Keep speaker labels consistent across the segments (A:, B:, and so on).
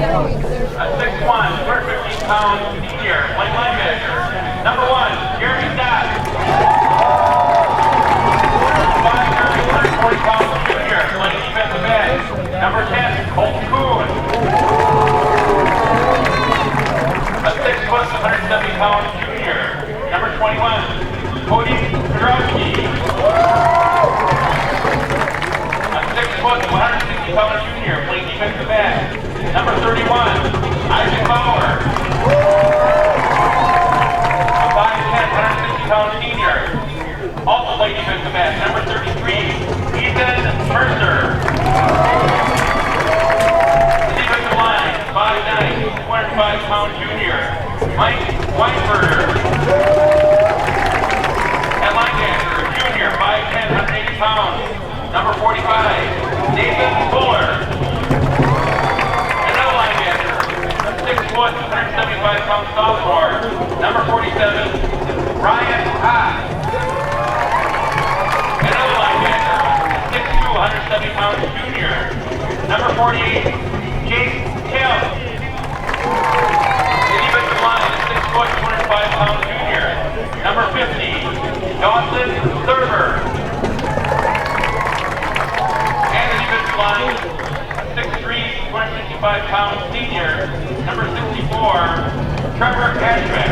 A: 215-pound senior, white linebacker. Number 1, Jeremy Natta. 140-pound junior, playing defensive end. Number 10, Colt Kuhn. A 6'170-pound junior. Number 21, Cody Kudrowski. A 6'160-pound junior, playing defensive end. Number 31, Isaac Bauer. A 5'10", 160-pound senior, also playing defensive end. Number 33, Ethan Mercer. Defensive line, 5'9", 205-pound junior, Mike Weinberger. And linebacker, junior, 5'10", 180 pounds, number 45, Nathan Fuller. Another linebacker, 6', 175-pound sophomore, number 47, Ryan Haas. Another linebacker, 6'2", 170-pound junior, number 48, Jake Timm. The defensive line, 6', 205-pound junior, number 50, Dawson Thurber. And the defensive line, 6'3", 265-pound senior, number 64, Trevor Ashbeck.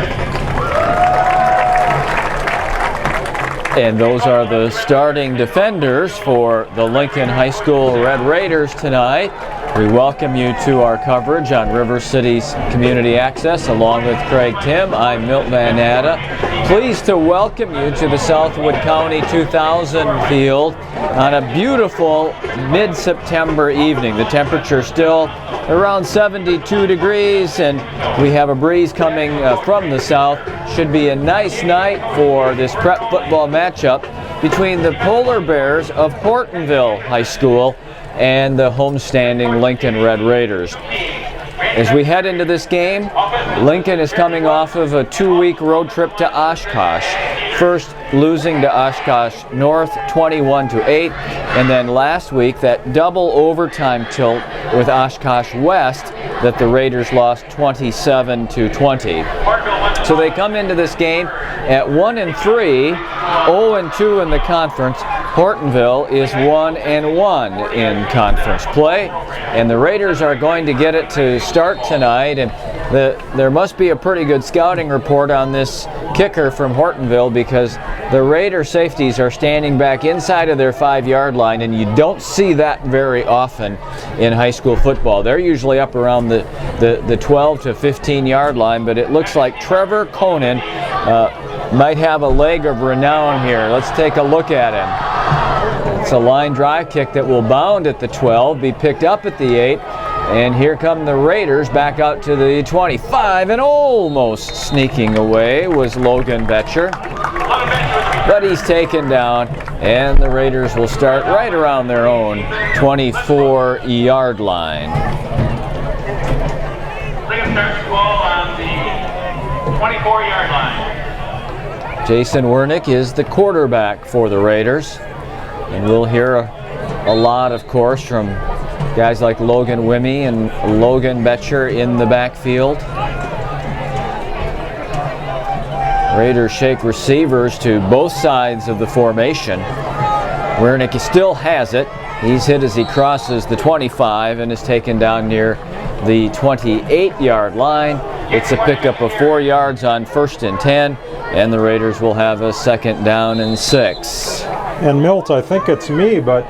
B: And those are the starting defenders for the Lincoln High School Red Raiders tonight. We welcome you to our coverage on River City's Community Access. Along with Craig Timm, I'm Milt Van Natta. Pleased to welcome you to the Southwood County 2000 field on a beautiful mid-September evening. The temperature still around 72 degrees and we have a breeze coming from the south. Should be a nice night for this prep football matchup between the Polar Bears of Hortonville High School and the homestanding Lincoln Red Raiders. As we head into this game, Lincoln is coming off of a 2-week road trip to Oshkosh. First losing to Oshkosh North 21-8, and then last week that double overtime tilt with Oshkosh West that the Raiders lost 27-20. So they come into this game at 1-3, 0-2 in the conference. Hortonville is 1-1 in conference play, and the Raiders are going to get it to start tonight. And there must be a pretty good scouting report on this kicker from Hortonville, because the Raider safeties are standing back inside of their 5-yard line, and you don't see that very often in high school football. They're usually up around the 12 to 15-yard line, but it looks like Trevor Conan might have a leg of renown here. Let's take a look at him. It's a line drive kick that will bound at the 12, be picked up at the 8, and here come the Raiders back out to the 25, and almost sneaking away was Logan Betcher. But he's taken down, and the Raiders will start right around their own 24-yard line.
A: Lincoln starts the ball on the 24-yard line.
B: Jason Wernick is the quarterback for the Raiders. And we'll hear a lot, of course, from guys like Logan Wimmy and Logan Betcher in the backfield. Raiders shake receivers to both sides of the formation. Wernick still has it. He's hit as he crosses the 25 and is taken down near the 28-yard line. It's a pickup of 4 yards on 1st and 10, and the Raiders will have a 2nd down and 6.
C: And Milt, I think it's me, but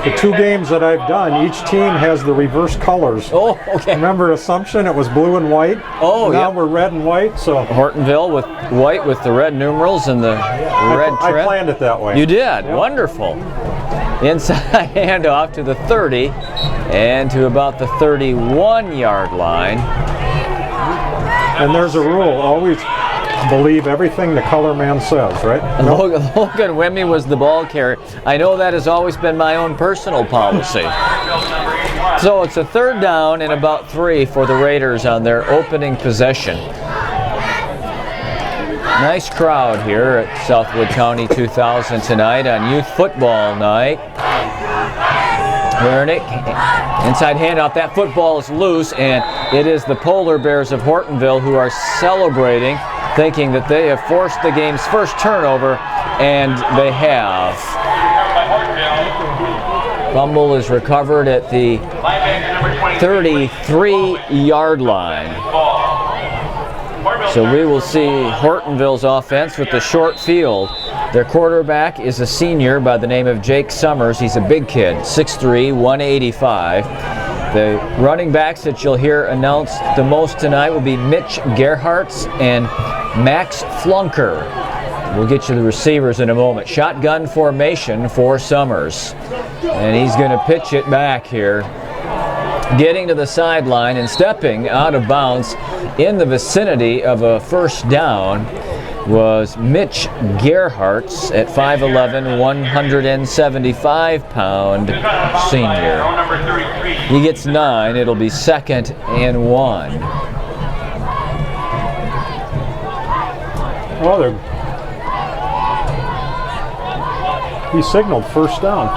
C: the 2 games that I've done, each team has the reverse colors.
B: Oh, okay.
C: Remember Assumption? It was blue and white.
B: Oh,
C: now we're red and white. So
B: Hortonville with white with the red numerals and the red trim.
C: I planned it that way.
B: You did. Yep. Wonderful. Inside handoff to the 30 and to about the 31-yard line.
C: And there's a rule: always believe everything the color man says, right?
B: Logan Wimmy was the ball carrier. I know that has always been my own personal policy. So it's a 3rd down and about 3 for the Raiders on their opening possession. Nice crowd here at Southwood County 2000 tonight on Youth Football Night. Wernick, inside handoff. That football is loose, and it is the Polar Bears of Hortonville who are celebrating, thinking that they have forced the game's first turnover, and they have. Fumble is recovered at the 33-yard line. So we will see Hortonville's offense with the short field. Their quarterback is a senior by the name of Jake Summers. He's a big kid, 6'3", 185. The running backs that you'll hear announced the most tonight will be Mitch Gerhartz and Max Flunker. We'll get you the receivers in a moment. Shotgun formation for Summers. And he's going to pitch it back here. Getting to the sideline and stepping out of bounds in the vicinity of a first down was Mitch Gerhartz at 5'11", 175-pound senior. He gets 9. It'll be 2nd and 1.
C: Oh, he signaled first down.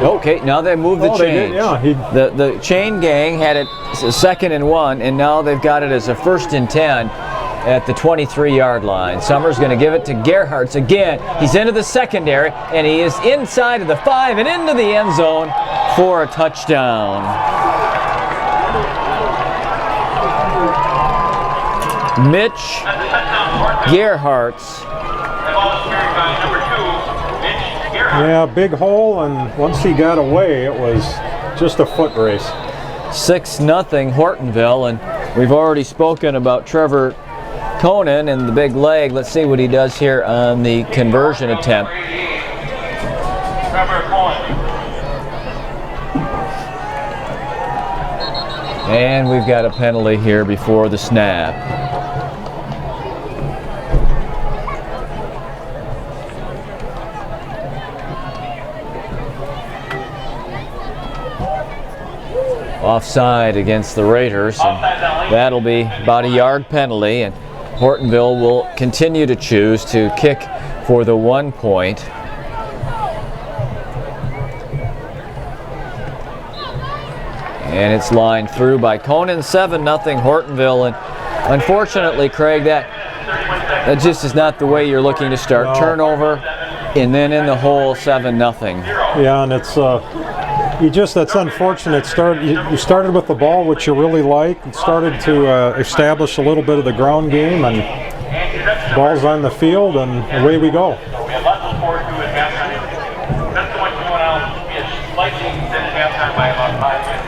B: Okay, now they moved the chain. The chain gang had it 2nd and 1, and now they've got it as a 1st and 10 at the 23-yard line. Summers going to give it to Gerhartz again. He's into the secondary, and he is inside of the 5 and into the end zone for a touchdown. Mitch Gerhartz.
C: Yeah, big hole, and once he got away, it was just a foot race.
B: 6-0 Hortonville, and we've already spoken about Trevor Conan and the big leg. Let's see what he does here on the conversion attempt. And we've got a penalty here before the snap. Offside against the Raiders, and that'll be about a yard penalty, and Hortonville will continue to choose to kick for the 1 point. And it's lined through by Conan. 7-0 Hortonville, and unfortunately, Craig, that just is not the way you're looking to start. No. Turnover, and then in the hole, 7-0.
C: Yeah, and it's that's unfortunate. You started with the ball, which you really like. It started to establish a little bit of the ground game, and ball's on the field, and away we go.
A: We have lots to look forward to at halftime. That's the one going out. We had slightly extended halftime by about 5 minutes.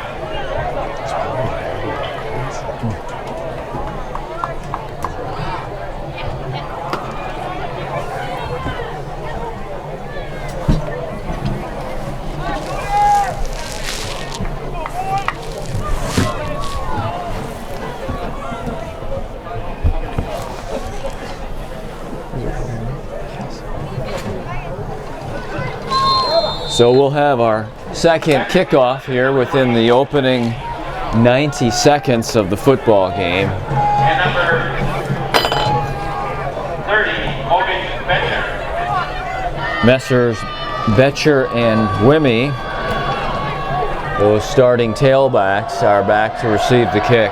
B: So we'll have our second kickoff here within the opening 90 seconds of the football game.
A: And number 30, Logan Betcher.
B: Messrs. Betcher and Wimmy, those starting tailbacks, are back to receive the kick.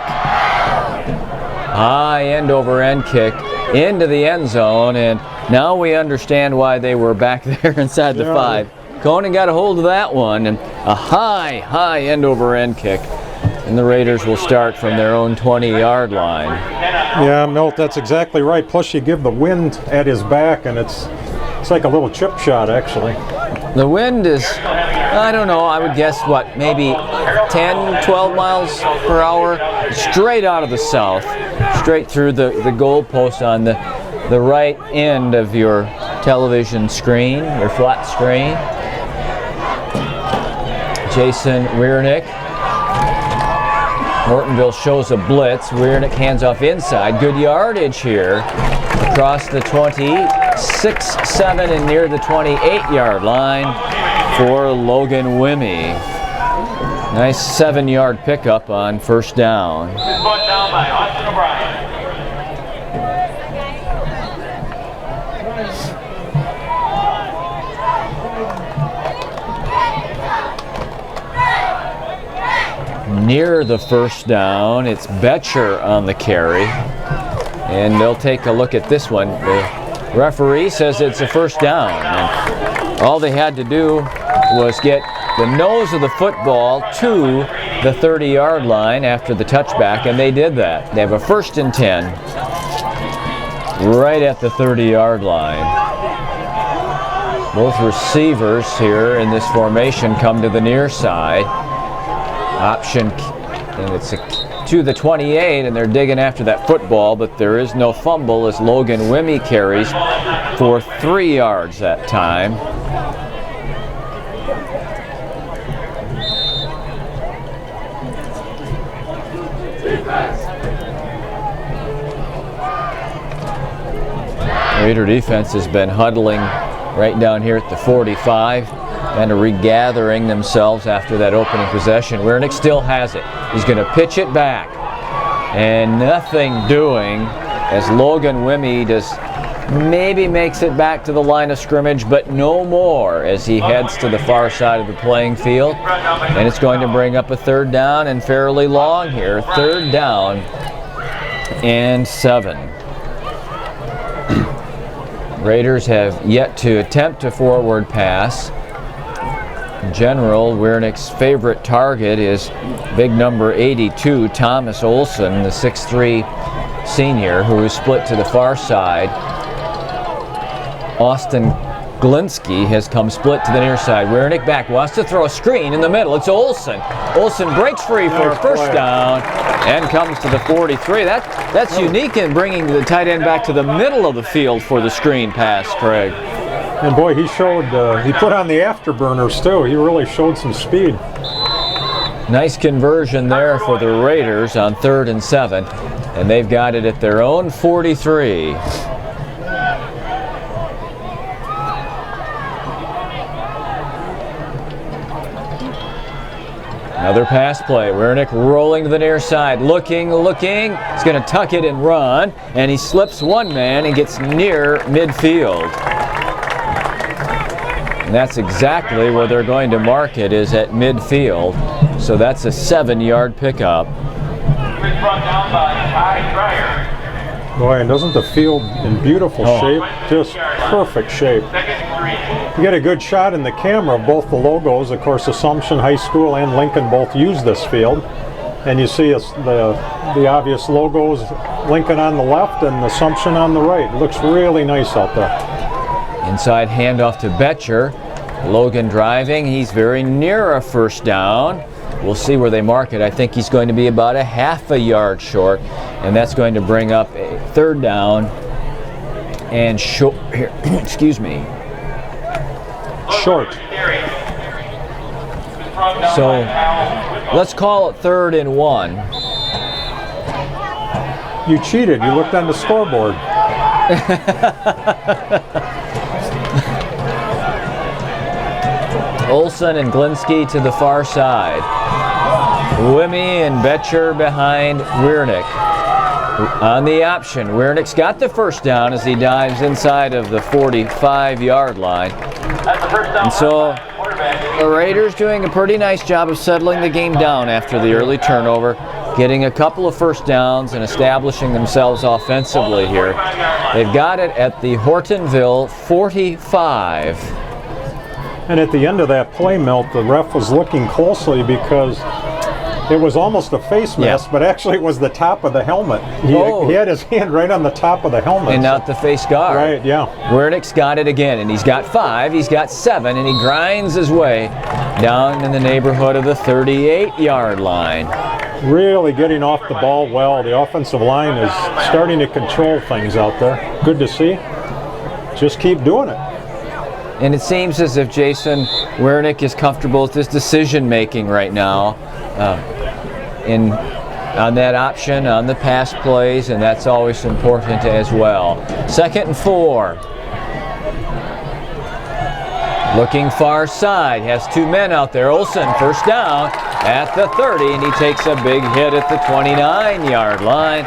B: High end-over-end kick into the end zone, and now we understand why they were back there inside the 5. Conan got a hold of that one, and a high end-over-end kick. And the Raiders will start from their own 20-yard line.
C: Yeah, Milt, that's exactly right. Plus you give the wind at his back, and it's like a little chip shot, actually.
B: The wind is, I don't know, I would guess, what, maybe 10, 12 miles per hour? Straight out of the south, straight through the goalpost on the right end of your television screen, your flat screen. Jason Wiernick. Hortonville shows a blitz. Wiernick hands off inside. Good yardage here across the 26-7 and near the 28-yard line for Logan Wimmy. Nice 7-yard pickup on first down.
A: Brought down by Austin O'Brien.
B: near the first down. It's Betcher on the carry. And they'll take a look at this one. The referee says it's a first down. And all they had to do was get the nose of the football to the 30-yard line after the touchback, and they did that. They have a 1st and 10 right at the 30-yard line. Both receivers here in this formation come to the near side. Option, and it's to the 28, and they're digging after that football, but there is no fumble as Logan Wimmy carries for 3 yards that time. Raider defense has been huddling right down here at the 45 and regathering themselves after that opening possession. Wiernick still has it. He's going to pitch it back. And nothing doing as Logan Wimmy maybe makes it back to the line of scrimmage, but no more as he heads to the far side of the playing field. And it's going to bring up a 3rd down and fairly long here. 3rd down and 7. Raiders have yet to attempt a forward pass. In general, Wiernick's favorite target is big number 82, Thomas Olson, the 6'3" senior, who is split to the far side. Austin Glinski has come split to the near side. Wiernick back, wants to throw a screen in the middle. It's Olson. Olson breaks free for a first down and comes to the 43. That's unique in bringing the tight end back to the middle of the field for the screen pass, Craig.
C: And boy, he showed, he put on the afterburners too. He really showed some speed.
B: Nice conversion there for the Raiders on 3rd and 7. And they've got it at their own 43. Another pass play. Wiernick rolling to the near side. Looking. He's going to tuck it and run. And he slips one man and gets near midfield. And that's exactly where they're going to mark it, is at midfield. So that's a 7-yard pickup.
A: He was brought down by Ty Dreyer.
C: Boy, and doesn't the field in beautiful shape? Just perfect shape. You get a good shot in the camera of both the logos. Of course, Assumption High School and Lincoln both use this field. And you see the obvious logos, Lincoln on the left and Assumption on the right. It looks really nice out there.
B: Inside handoff to Betcher. Logan driving. He's very near a first down. We'll see where they mark it. I think he's going to be about a half a yard short, and that's going to bring up a 3rd down and short here. Excuse me.
C: Short.
B: So let's call it 3rd and 1.
C: You cheated. You looked on the scoreboard.
B: Olson and Glinski to the far side. Wimmy and Betcher behind Wiernick. On the option, Wiernick's got the first down as he dives inside of the 45-yard line. And so the Raiders doing a pretty nice job of settling the game down after the early turnover, getting a couple of first downs and establishing themselves offensively here. They've got it at the Hortonville 45.
C: And at the end of that play, Milt, the ref was looking closely because it was almost a face mask, but actually it was the top of the helmet. He had his hand right on the top of the helmet.
B: And not the face guard.
C: Right, yeah.
B: Wiernick's got it again, and he's got 5, he's got 7, and he grinds his way down in the neighborhood of the 38-yard line.
C: Really getting off the ball well. The offensive line is starting to control things out there. Good to see. Just keep doing it.
B: And it seems as if Jason Wiernick is comfortable with his decision-making right now on that option, on the pass plays, and that's always important as well. 2nd and 4. Looking far side, has 2 men out there. Olson, first down at the 30, and he takes a big hit at the 29-yard line.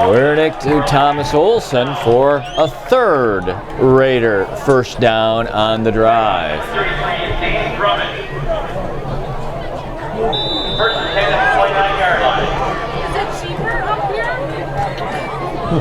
B: Wiernick to Thomas Olson for a 3rd Raider first down on the drive.
A: First and 10 at the
B: Motion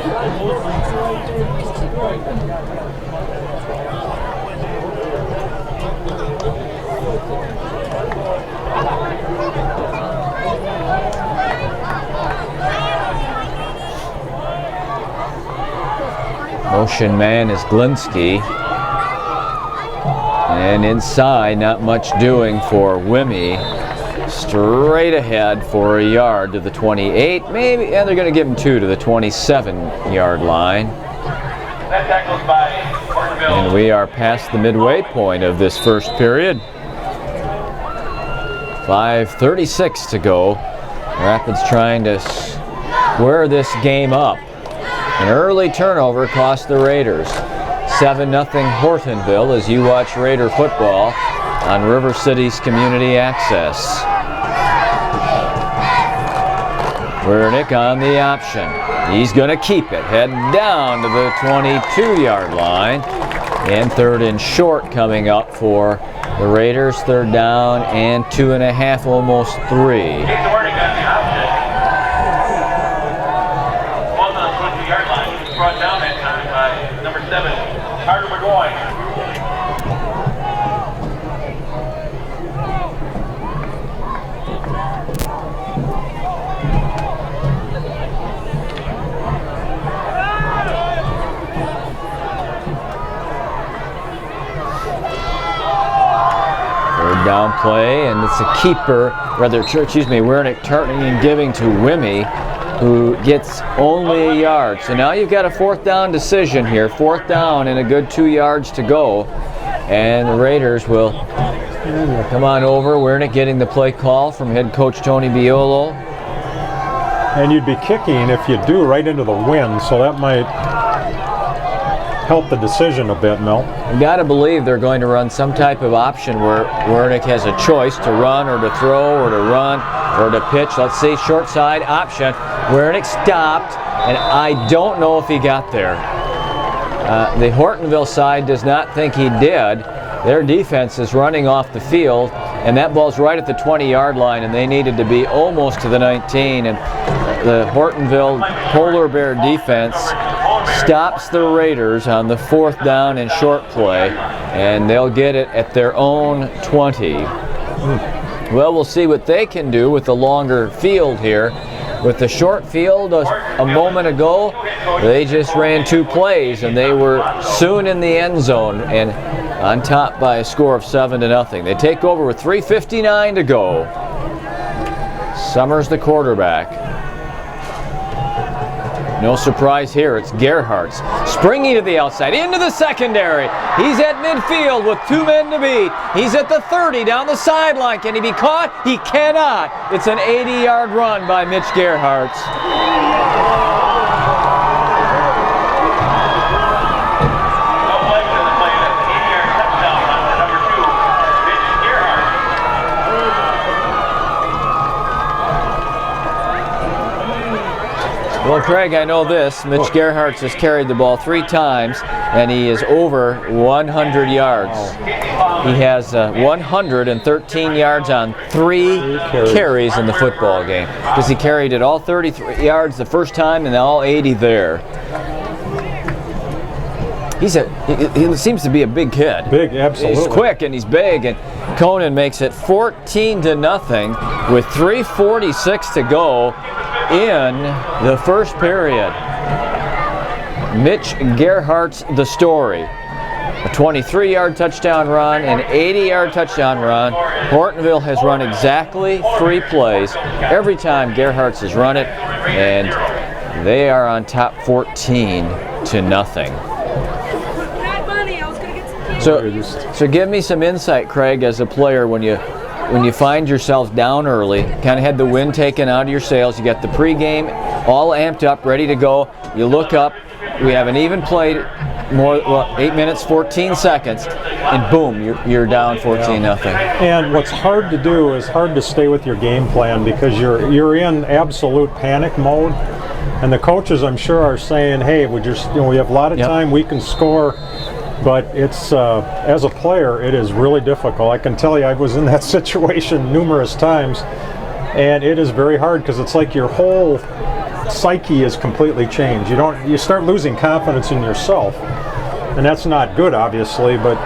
B: man is Glinsky. And inside, not much doing for Wimmy. Straight ahead for a yard to the 28. Maybe, yeah, they're going to give him 2 to the 27-yard line.
A: That tackles by Hortonville.
B: And we are past the midway point of this first period. 5:36 to go. Rapids trying to square this game up. An early turnover cost the Raiders. 7-0 Hortonville as you watch Raider football on River City's Community Access. Wernick on the option. He's going to keep it. Head down to the 22-yard line. And 3rd and short coming up for the Raiders. 3rd down and 2.5, almost 3.
A: Brought down that time by number 7, Carter McGoy.
B: Third down play, and it's a keeper, Wernick turning and giving to Wimmy, who gets only a yard. So now you've got a 4th down decision here. 4th down and a good 2 yards to go. And the Raiders will come on over. Wernick getting the play call from head coach Tony Biolo.
C: And you'd be kicking if you do right into the wind, so that might help the decision a bit, Milt.
B: You got to believe they're going to run some type of option where Wernick has a choice to run or to throw or to run or to pitch. Let's see, short side option. Wernick stopped, and I don't know if he got there. The Hortonville side does not think he did. Their defense is running off the field, and that ball's right at the 20-yard line, and they needed to be almost to the 19. And the Hortonville Polar Bear defense stops the Raiders on the 4th down and short play, and they'll get it at their own 20. Well, we'll see what they can do with the longer field here. With the short field a moment ago, they just ran 2 plays, and they were soon in the end zone and on top by a score of 7-0. They take over with 3:59 to go. Summers the quarterback. No surprise here, it's Gerhardt's springing to the outside, into the secondary. He's at midfield with 2 men to beat. He's at the 30, down the sideline. Can he be caught? He cannot. It's an 80-yard run by Mitch Gerhardt. Well, Craig, I know this. Mitch Gerhardt has carried the ball 3 times, and he is over 100 yards. He has 113 yards on 3 carries in the football game, because he carried it all 33 yards the first time and all 80 there. He seems to be a big kid.
C: Big, absolutely.
B: He's quick and he's big, and Conan makes it 14-0 with 3:46 to go in the first period. Mitch Gerhardt's the story. A 23-yard touchdown run, an 80-yard touchdown run. Hortonville has run exactly 3 plays every time Gerhardt's has run it, and they are on top 14-0. So give me some insight, Craig, as a player when you find yourself down early, kind of had the wind taken out of your sails, you got the pregame all amped up, ready to go. You look up, we haven't even played 8 minutes, 14 seconds, and boom, you're down 14-0.
C: And what's hard to do is hard to stay with your game plan because you're in absolute panic mode, and the coaches, I'm sure, are saying, "Hey, we have a lot of time, we can score." But it's, as a player, it is really difficult. I can tell you I was in that situation numerous times, and it is very hard because it's like your whole psyche is completely changed. You start losing confidence in yourself, and that's not good, obviously. But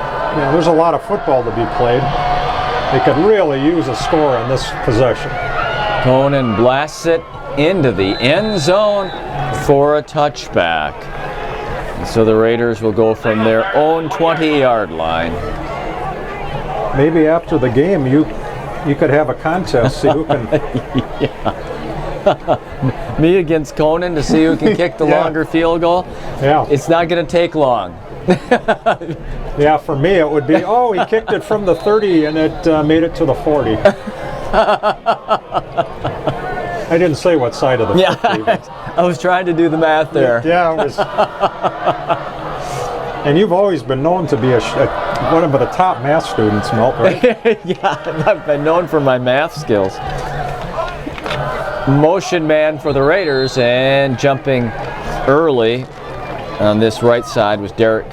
C: there's a lot of football to be played. They could really use a score on this possession.
B: Conan blasts it into the end zone for a touchback. And so the Raiders will go from their own 20-yard line.
C: Maybe after the game, you could have a contest, see who can.
B: Me against Conan to see who can kick the longer field goal.
C: Yeah.
B: It's not going to take long.
C: Yeah, for me it would be, he kicked it from the 30 and it made it to the 40. I didn't say what side of the 50.
B: I was trying to do the math there.
C: Yeah, it was. And you've always been known to be one of the top math students, Milt, right?
B: Yeah, I've been known for my math skills. Motion man for the Raiders, and jumping early on this right side was Derek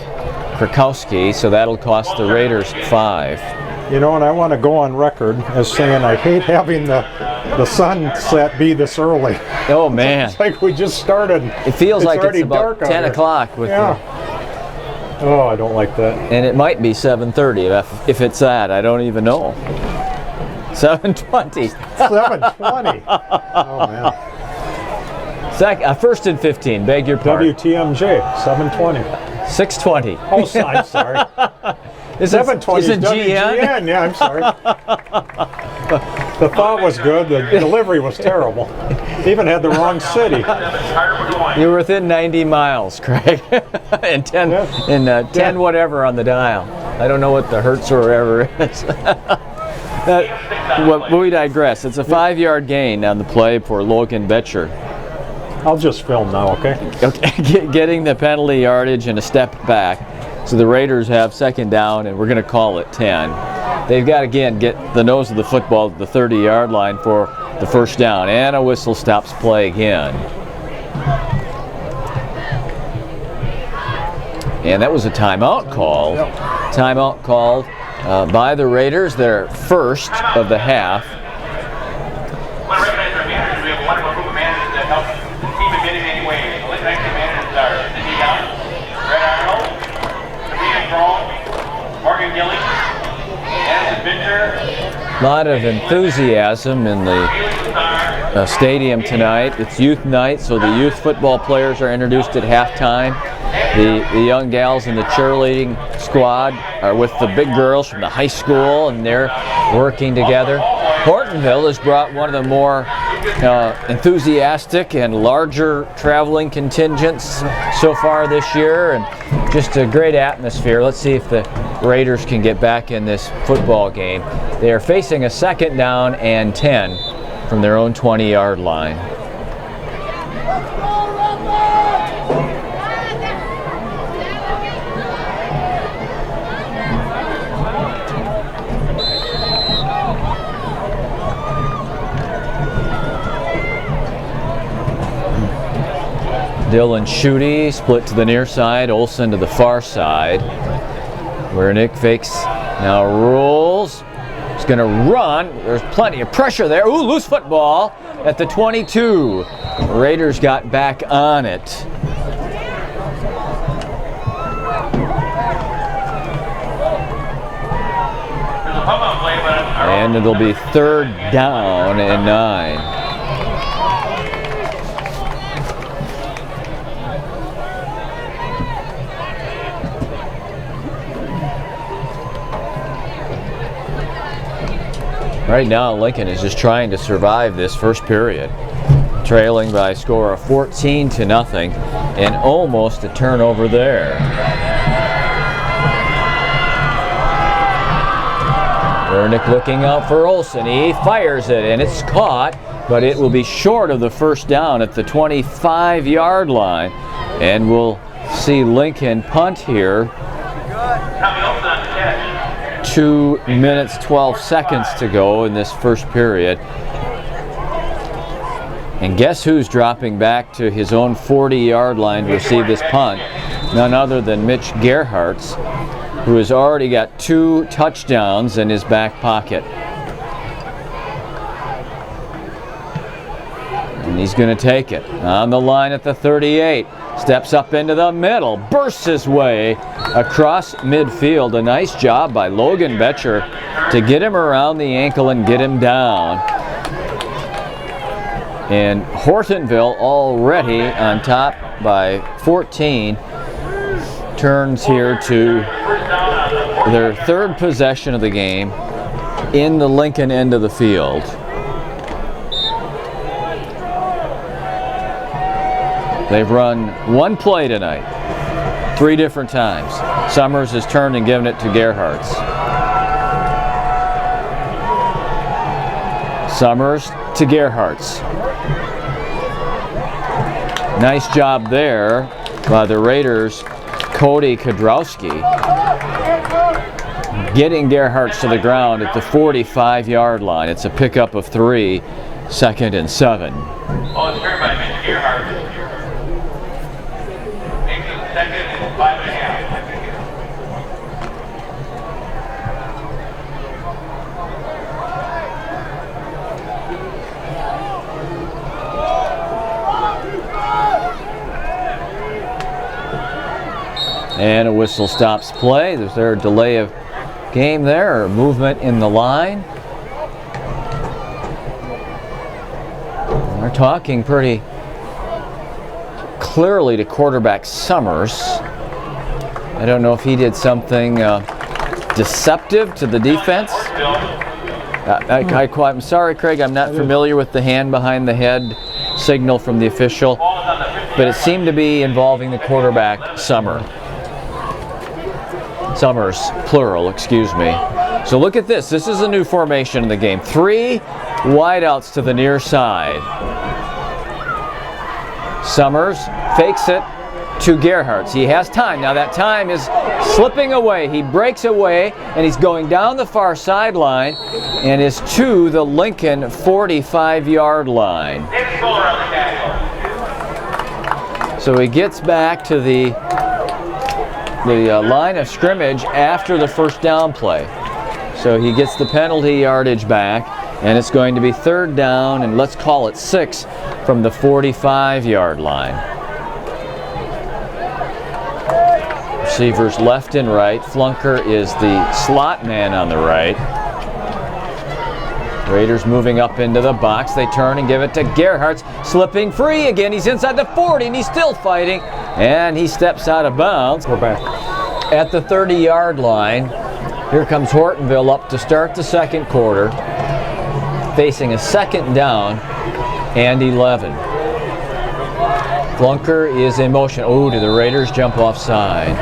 B: Krakowski, so that'll cost the Raiders 5.
C: And I want to go on record as saying I hate having the sunset be this early.
B: Oh man.
C: It's like we just started.
B: It feels like it's about 10 o'clock with
C: Oh, I don't like that.
B: And it might be 7:30 if it's that. I don't even know. 7:20.
C: 7:20. Oh man.
B: First and 15. Beg your pardon.
C: WTMJ. 7:20.
B: 6:20.
C: Oh, I'm sorry. 7:20 is WGN. Yeah, I'm sorry. The thought was good. The delivery was terrible. Even had the wrong city.
B: You're within 90 miles, Craig. And 10 whatever on the dial. I don't know what the hertz or whatever is. We digress. It's a 5-yard gain on the play for Logan Betcher.
C: I'll just film now, okay?
B: Okay, getting the penalty yardage and a step back. So the Raiders have second down, and we're going to call it 10. They've got to, again, get the nose of the football to the 30-yard line for the first down. And a whistle stops play again. And that was a timeout called. Timeout called by the Raiders, their first of the half.
A: I want to recognize our managers. We have a wonderful group of managers that help the team in getting anyway. The executive managers are Cindy Young, Brett Arnold, Sabrina Crone, Morgan Gilly, Addison Binger.
B: A lot of enthusiasm in the stadium tonight. It's youth night, so the youth football players are introduced at halftime. The young gals in the cheerleading squad are with the big girls from the high school, and they're working together. Hortonville has brought one of the more enthusiastic and larger traveling contingents so far this year, and just a great atmosphere. Let's see if the Raiders can get back in this football game. They are facing a second down and 10 from their own 20-yard line. Dylan Schutte split to the near side, Olsen to the far side, where Nick fakes, now rolls, he's going to run, there's plenty of pressure there, ooh, loose football at the 22. The Raiders got back on it. And it'll be third down and 9. Right now, Lincoln is just trying to survive this first period, trailing by a score of 14-0, and almost a turnover there. Wernick looking out for Olsen. He fires it, and it's caught, but it will be short of the first down at the 25-yard line, and we'll see Lincoln punt here. 2 minutes, 12 seconds to go in this first period. And guess who's dropping back to his own 40-yard line to receive this punt? None other than Mitch Gerhartz, who has already got 2 touchdowns in his back pocket. And he's going to take it on the line at the 38. Steps up into the middle, bursts his way across midfield. A nice job by Logan Betcher to get him around the ankle and get him down. And Hortonville already on top by 14 turns here to their third possession of the game in the Lincoln end of the field. They've run one play tonight, 3 different times. Summers has turned and given it to Gerhardt. Summers to Gerhardt. Nice job there by the Raiders' Cody Kodrowski, getting Gerhardt to the ground at the 45-yard line. It's a pickup of 3, 2nd and 7.
A: Oh, it's fair by Mitch Gerhardt. Makes it 2nd and 5.5.
B: And a whistle stops play. Is there a delay of game there or movement in the line? They're talking pretty clearly to quarterback Summers. I don't know if he did something deceptive to the defense. I'm sorry, Craig, I'm not familiar with the hand behind the head signal from the official, but it seemed to be involving the quarterback Summers, plural, excuse me. So look at this. This is a new formation in the game. 3 wideouts to the near side. Summers fakes it to Gerhardt. He has time. Now that time is slipping away. He breaks away and he's going down the far sideline and is to the Lincoln 45-yard line. So he gets back to the line of scrimmage after the first down play. So he gets the penalty yardage back, and it's going to be 3rd down, and let's call it 6 from the 45-yard line. Receivers left and right. Flunker is the slot man on the right. Raiders moving up into the box. They turn and give it to Gerhardt, slipping free again. He's inside the 40 and he's still fighting, and he steps out of bounds.
C: We're back
B: at the 30-yard line. Here comes Hortonville up to start the second quarter, facing a 2nd down and 11. Flunker is in motion. Oh, do the Raiders jump offside?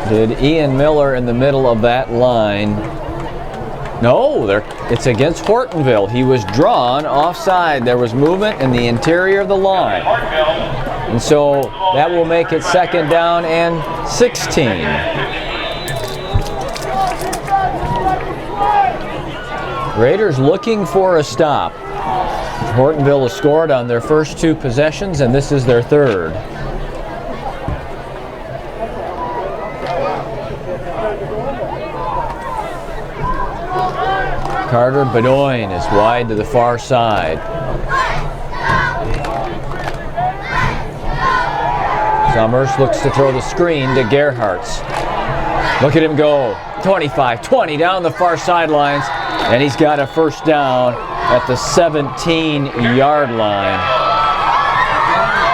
B: Did Ian Miller in the middle of that line? No, it's against Hortonville. He was drawn offside. There was movement in the interior of the line. And so that will make it 2nd down and 16. Raiders looking for a stop. Hortonville has scored on their first 2 possessions, and this is their 3rd. Carter Bedoin is wide to the far side. Summers looks to throw the screen to Gerhardt. Look at him go. 25-20 down the far sidelines, and he's got a 1st down at the 17-yard line.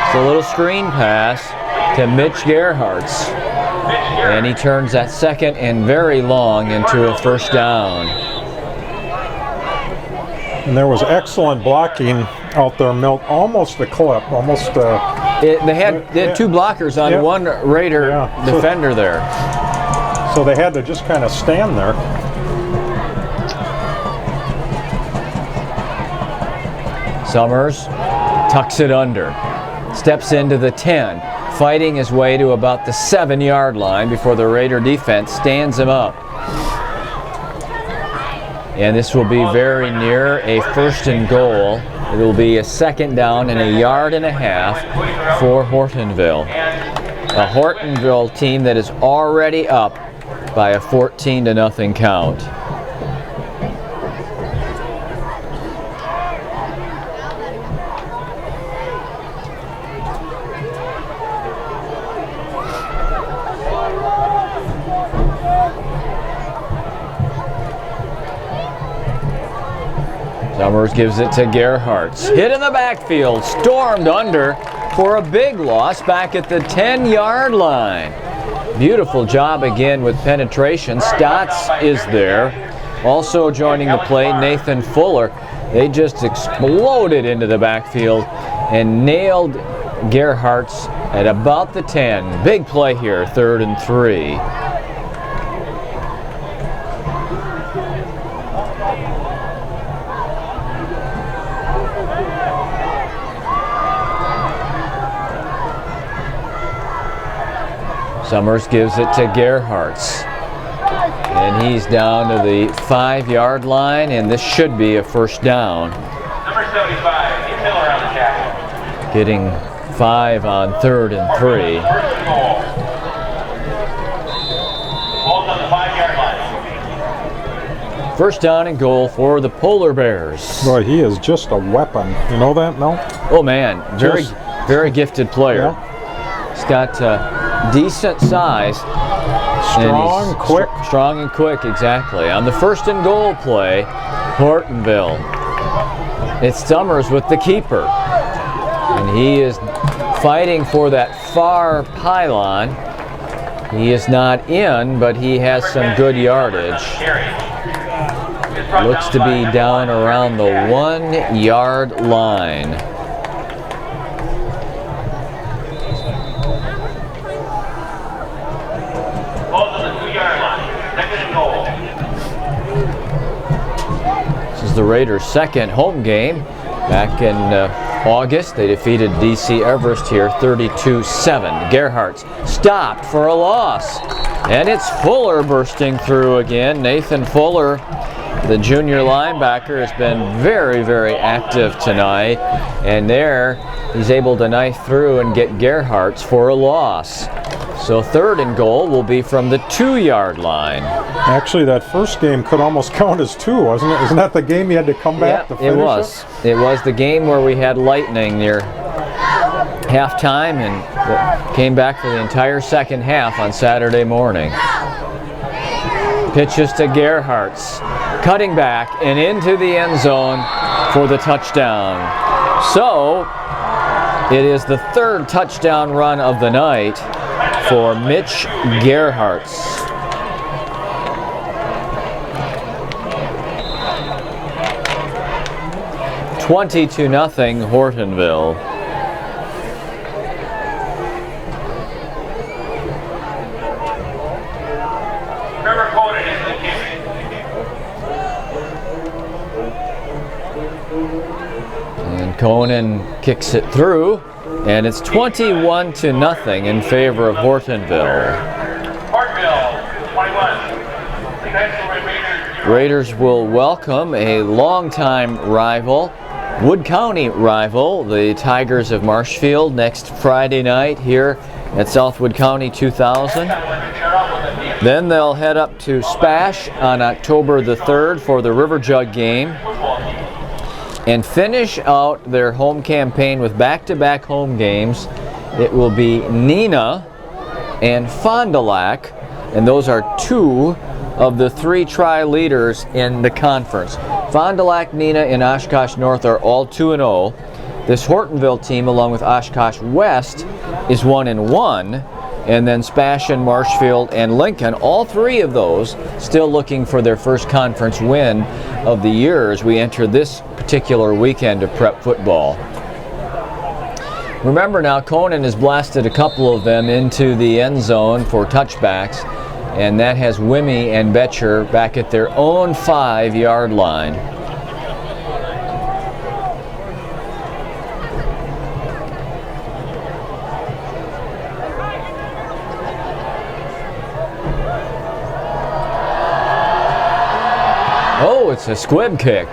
B: It's a little screen pass to Mitch Gerhardt, and he turns that 2nd and very long into a 1st down.
C: And there was excellent blocking out there, Milt. Almost a clip, almost.
B: They had 2 blockers on one Raider defender there.
C: So they had to just kind of stand there.
B: Summers tucks it under, steps into the 10, fighting his way to about the 7-yard line before the Raider defense stands him up. And this will be very near a 1st and goal. It will be a 2nd down and a 1.5 yards for Hortonville. A Hortonville team that is already up by a 14-0 count. Summers gives it to Gerhartz. Hit in the backfield, stormed under for a big loss back at the 10-yard line. Beautiful job again with penetration. Stotts is there. Also joining the play, Nathan Fuller. They just exploded into the backfield and nailed Gerhartz at about the 10. Big play here, 3rd and 3. Summers gives it to Gerhartz. And he's down to the 5-yard line, and this should be a first down.
A: Number 75, Timm Miller on the tackle.
B: Getting 5 on 3rd and 3.
A: Ball's on the 5-yard line.
B: First down and goal for the Polar Bears.
C: Boy, he is just a weapon. You know that, Milt?
B: Oh man, very gifted player.
C: Yeah.
B: He's got decent size.
C: Strong, quick.
B: Strong and quick, exactly. On the 1st and goal play, Hortonville. It's Summers with the keeper. And he is fighting for that far pylon. He is not in, but he has some good yardage. Looks to be down around the 1-yard line. This is the Raiders' second home game. Back in August, they defeated DC Everest here 32-7. Gerhartz stopped for a loss. And it's Fuller bursting through again. Nathan Fuller, the junior linebacker, has been very, very active tonight. And there, he's able to knife through and get Gerhartz for a loss. So 3rd and goal will be from the 2-yard line.
C: Actually, that first game could almost count as 2, wasn't it? Isn't that the game you had to come back to finish
B: it was. It was the game where we had lightning near halftime and came back for the entire second half on Saturday morning. Pitches to Gerhartz, cutting back and into the end zone for the touchdown. So it is the 3rd touchdown run of the night for Mitch Gerhartz. $20-0 Hortonville. And Conan kicks it through. And it's 21-0 in favor of Hortonville.
A: Hortonville, 21.
B: Raiders will welcome a longtime rival, Wood County rival, the Tigers of Marshfield, next Friday night here at Southwood County 2000. Then they'll head up to Spash on October the 3rd for the River Jug game, and finish out their home campaign with back-to-back home games. It will be Neenah and Fond du Lac, and those are 2 of the 3 tri-leaders in the conference. Fond du Lac, Neenah, and Oshkosh North are all 2-0. This Hortonville team, along with Oshkosh West, is 1-1. And then Spashin, Marshfield, and Lincoln, all 3 of those still looking for their first conference win of the year as we enter this particular weekend of prep football. Remember now, Conan has blasted a couple of them into the end zone for touchbacks, and that has Wimmy and Betcher back at their own 5-yard line. Oh, it's a squib kick.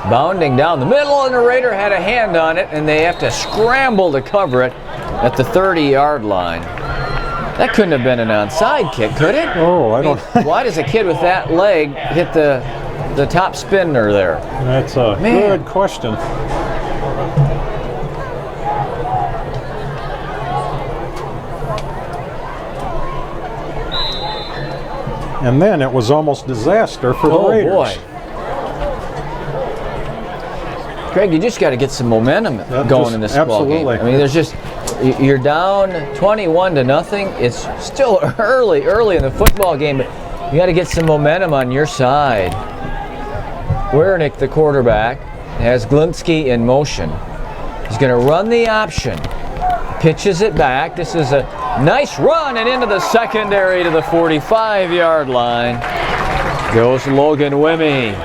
B: Bounding down the middle, and the Raider had a hand on it, and they have to scramble to cover it at the 30-yard line. That couldn't have been an onside kick, could it?
C: Oh, I don't...
B: Why does a kid with that leg hit the top spinner there?
C: That's a good question. and then it was almost disaster for the Raiders.
B: Boy. Craig, you just got to get some momentum going in this ball game. I mean, there's just, you're down 21-0. It's still early in the football game, but you got to get some momentum on your side. Wernick, the quarterback, has Glinski in motion. He's going to run the option. Pitches it back. This is a nice run and into the secondary to the 45-yard line. Goes Logan Wimmy.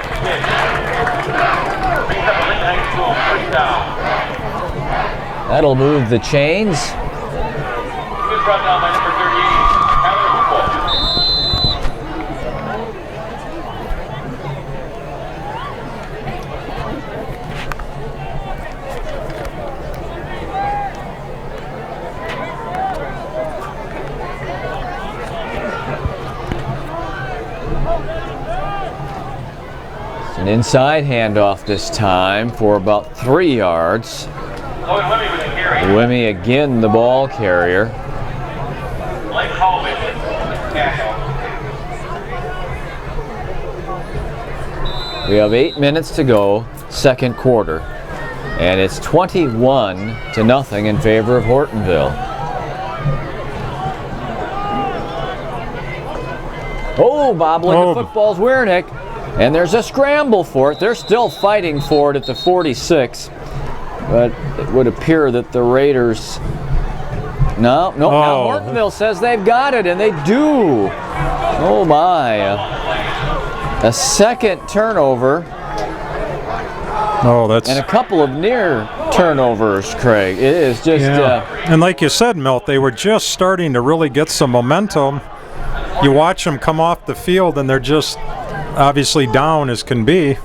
B: That'll move the chains.
A: He was brought down by number 38, Tyler Hoople.
B: It's an inside handoff this time for about 3 yards.
A: Logan Wimmy with the carry.
B: Wimmy again, the ball carrier.
A: Blake Colvin, tackle.
B: We have 8 minutes to go, second quarter, and it's 21-0 in favor of Hortonville. Oh, bobbling the football's Wernick, and there's a scramble for it. They're still fighting for it at the 46, but it would appear that the Raiders. No, now Hortonville says they've got it, and they do. Oh my. A second turnover.
C: Oh, that's.
B: And a couple of near turnovers, Craig. It is just.
C: And like you said, Milt, they were just starting to really get some momentum. You watch them come off the field, and they're just obviously down as can be.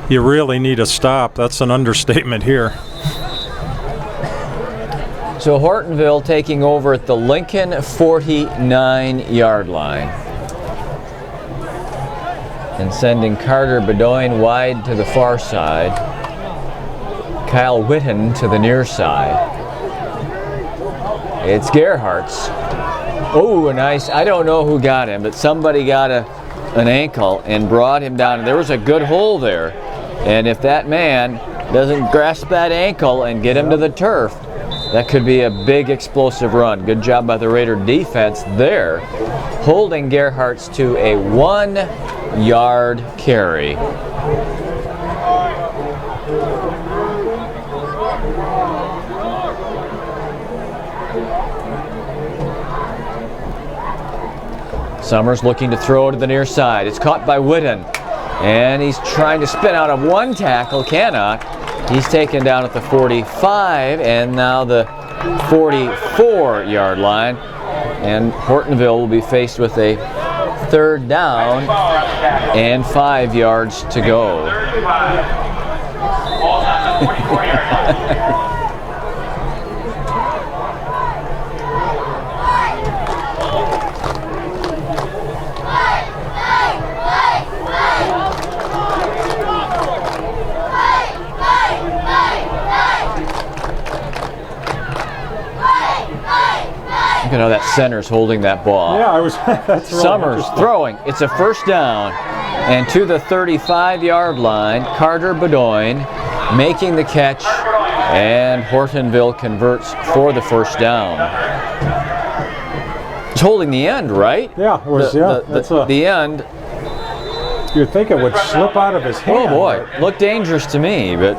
C: You really need a stop. That's an understatement here.
B: So Hortonville taking over at the Lincoln 49-yard line. And sending Carter Bedoin wide to the far side. Kyle Witten to the near side. It's Gerhardt's. Oh, nice. I don't know who got him, but somebody got an ankle and brought him down. And there was a good hole there. And if that man doesn't grasp that ankle and get him to the turf, that could be a big explosive run. Good job by the Raider defense there, holding Gerhardt's to a 1-yard carry. Summers looking to throw to the near side. It's caught by Witten. And he's trying to spin out of one tackle, cannot. He's taken down at the 45 and now the 44-yard line. And Hortonville will be faced with a third down and 5 yards to go. Look at how that center's holding that ball.
C: Yeah, that's really
B: Summers throwing. It's a first down. And to the 35-yard line, Carter Bedoin making the catch, and Hortonville converts for the first down. It's holding the end, right?
C: Yeah, it was.
B: The end.
C: You'd think it would slip out of his hand.
B: Oh boy, looked dangerous to me, but.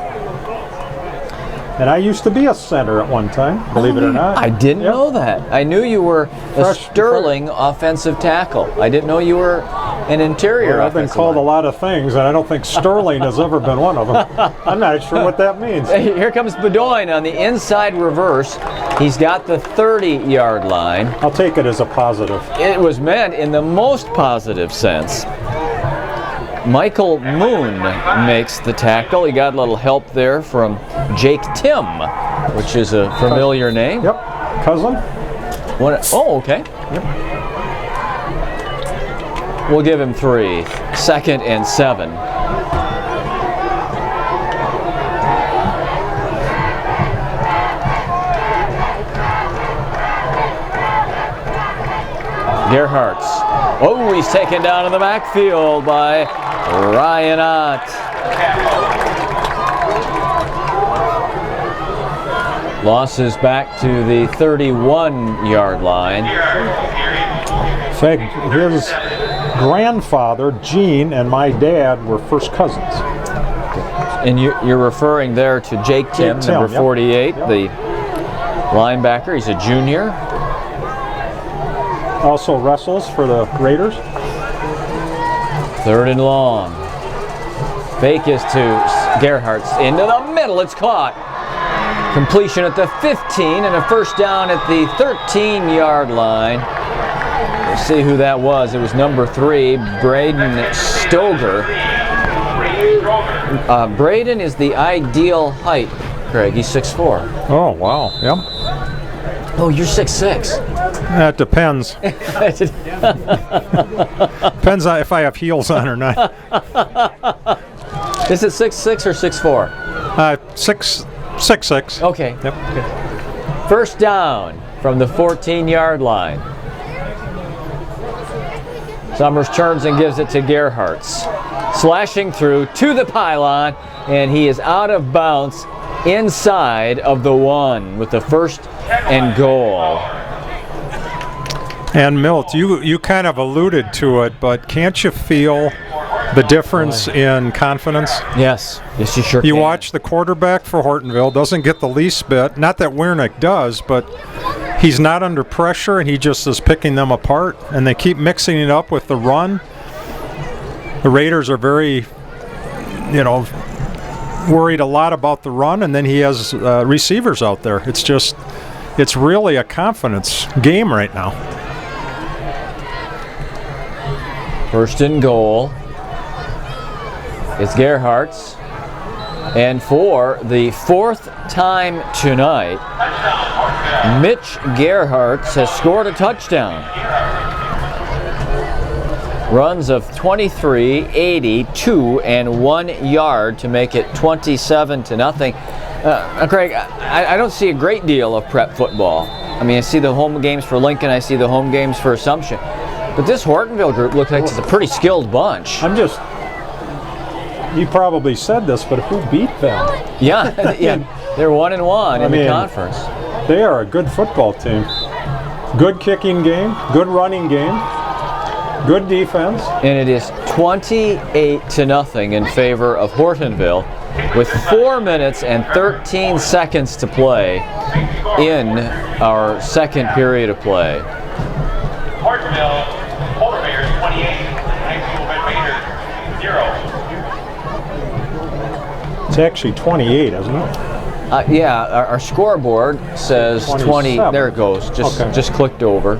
C: And I used to be a center at one time, believe it or not.
B: I didn't know that. I knew you were a sterling offensive tackle. I didn't know you were an interior
C: I've been called a lot of things, and I don't think sterling has ever been one of them. I'm not sure what that means.
B: Here comes Bedoin on the inside reverse. He's got the 30-yard line.
C: I'll take it as a positive.
B: It was meant in the most positive sense. Michael Moon makes the tackle. He got a little help there from Jake Timm, which is a familiar name.
C: Yep, cousin.
B: Okay.
C: Yep.
B: We'll give him 3. 2nd and 7. Gerhardt's Oh, he's taken down in the backfield by Ryan Ott. Losses back to the 31-yard line.
C: In fact, his grandfather, Gene, and my dad were first cousins.
B: And you're referring there to Jake Timm,
C: Timm,
B: number 48,
C: yep.
B: the linebacker. He's a junior.
C: Also wrestles for the Raiders.
B: 3rd and long. Fake is to Gerhardt's into the middle. It's caught. Completion at the 15 and a first down at the 13-yard line. We'll see who that was. It was number 3, Braden Stoger. Braden is the ideal height, Craig. He's 6'4".
C: Oh, wow. Yep.
B: Oh, you're 6'6".
C: That depends. Depends on if I have heels on or not.
B: Is it 6'6" or 6'4"?
C: 6'6".
B: Okay.
C: Yep.
B: Okay. First down from the 14-yard line. Summers turns and gives it to Gerhardt's. Slashing through to the pylon, and he is out of bounds inside of the 1 with the 1st and goal.
C: And Milt, you kind of alluded to it, but can't you feel the difference in confidence?
B: Yes. Yes, you sure
C: You
B: can.
C: watch the quarterback for Hortonville, doesn't get the least bit. Not that Wiernick does, but he's not under pressure, and he just is picking them apart, and they keep mixing it up with the run. The Raiders are very, worried a lot about the run, and then he has receivers out there. It's really a confidence game right now.
B: 1st and goal. It's Gerhardt's. And for the 4th time tonight, Mitch Gerhardt's has scored a touchdown. Runs of 23, 80, 2, and 1 yard to make it 27-0. Craig, I don't see a great deal of prep football. I mean, I see the home games for Lincoln, I see the home games for Assumption. But this Hortonville group looks like it's a pretty skilled bunch.
C: You probably said this, but who beat them?
B: Yeah, they're 1-1 in the conference.
C: They are a good football team. Good kicking game, good running game. Good defense.
B: And it is 28-0 in favor of Hortonville with 4 minutes and 13 seconds to play in our second period of play.
A: Hortonville, Polar Bears 28, High Raiders 0.
C: It's actually 28, isn't it?
B: Yeah, our scoreboard says 20.
C: 27.
B: There it goes. Just clicked over.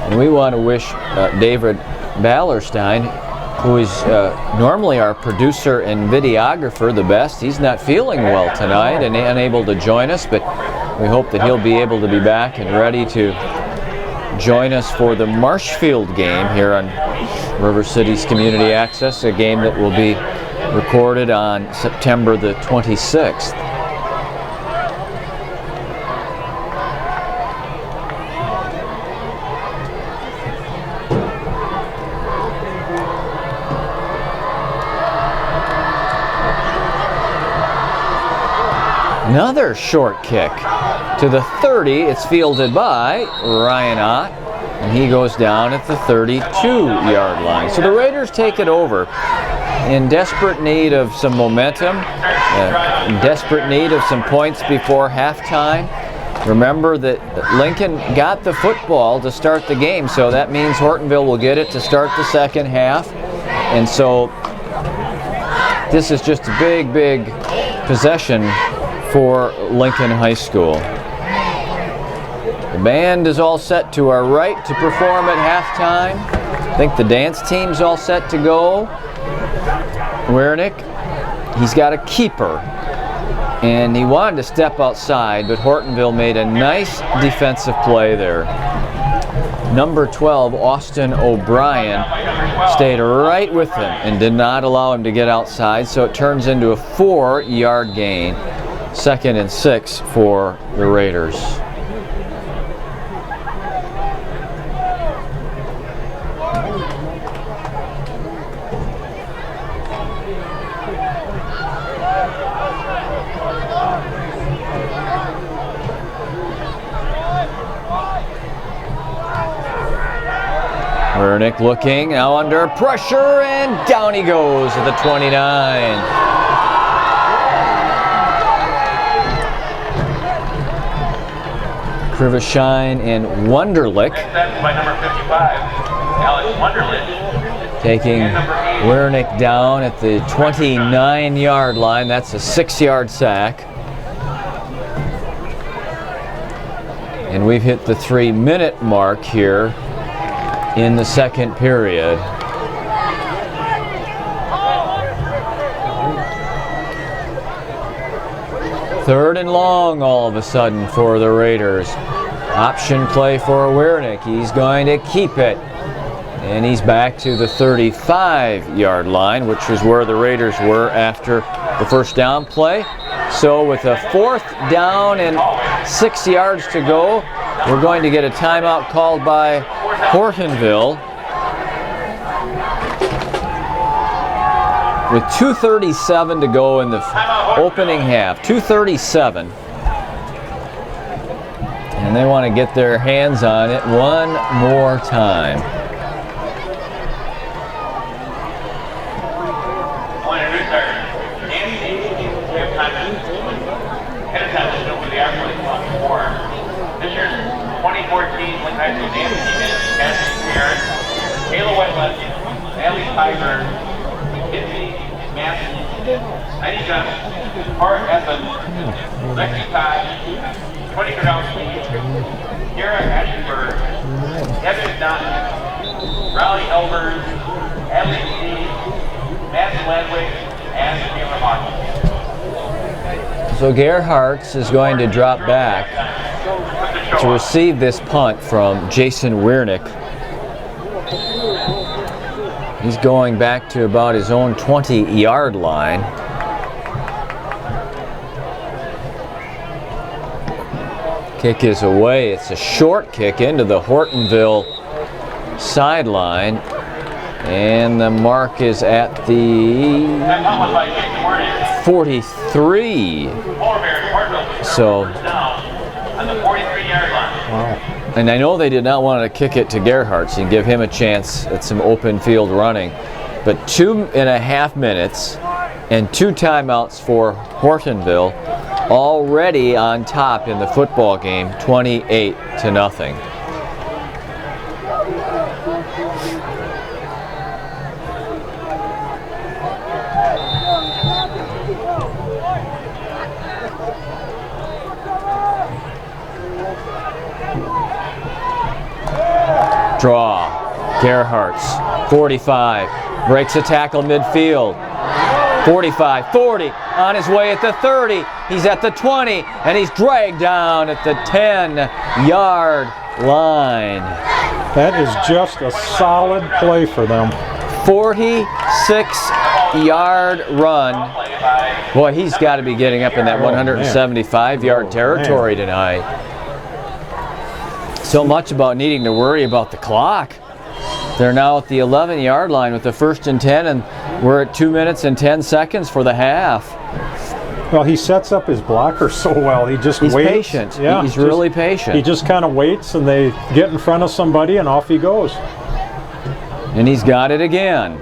B: And we want to wish David Ballerstein, who is normally our producer and videographer, the best. He's not feeling well tonight and unable to join us, but we hope that he'll be able to be back and ready to join us for the Marshfield game here on River City's Community Access, a game that will be recorded on September the 26th. Another short kick to the 30. It's fielded by Ryan Ott, and he goes down at the 32-yard line. So the Raiders take it over in desperate need of some momentum, in desperate need of some points before halftime. Remember that Lincoln got the football to start the game, so that means Hortonville will get it to start the second half. And so this is just a big, big possession for Lincoln High School. The band is all set to our right to perform at halftime. I think the dance team's all set to go. Wiernick, he's got a keeper, and he wanted to step outside, but Hortonville made a nice defensive play there. number 12, Austin O'Brien, stayed right with him and did not allow him to get outside, so it turns into a 4-yard gain. 2nd and 6 for the Raiders. Wernick looking, now under pressure, and down he goes at the 29. Krivishine and Wunderlich
A: By number 55, Alex Wunderlich.
B: taking Wernick down at the 29-yard line. That's a 6-yard sack. And we've hit the 3-minute mark here in the 2nd period. Third and long all of a sudden for the Raiders. Option play for Wernick. He's going to keep it. And he's back to the 35-yard line, which is where the Raiders were after the first down play. So with a 4th down and 6 yards to go, we're going to get a timeout called by Hortonville. With 2:37 to go in the opening half. 2:37. And they want to get their hands on it one more time.
A: Art Evans, Lexi Todd, 20 Kardowski, Garrett Ashenberg, Evan Dunn, Raleigh Elbers, Ellie C, Matt Ledwick, and Taylor Hawkins.
B: So Gerhardt is going to drop back to receive this punt from Jason Wernick. He's going back to about his own 20-yard line. Kick is away. It's a short kick into the Hortonville sideline. And the mark is at the 43. So, and I know they did not want to kick it to Gerhardt and give him a chance at some open field running. But 2.5 minutes and 2 timeouts for Hortonville, already on top in the football game, 28-0. Draw. Gerhardt's 45 breaks a tackle midfield. 45, 40, on his way at the 30. He's at the 20, and he's dragged down at the 10-yard line.
C: That is just a solid play for them.
B: 46-yard run. Boy, he's got to be getting up in that 175-yard territory tonight. So much about needing to worry about the clock. They're now at the 11-yard line with the 1st and 10, and we're at 2 minutes and 10 seconds for the half.
C: Well, he sets up his blocker so well. He's waits.
B: He's patient. Yeah, he's really patient.
C: He just kind of waits, and they get in front of somebody, and off he goes.
B: And he's got it again.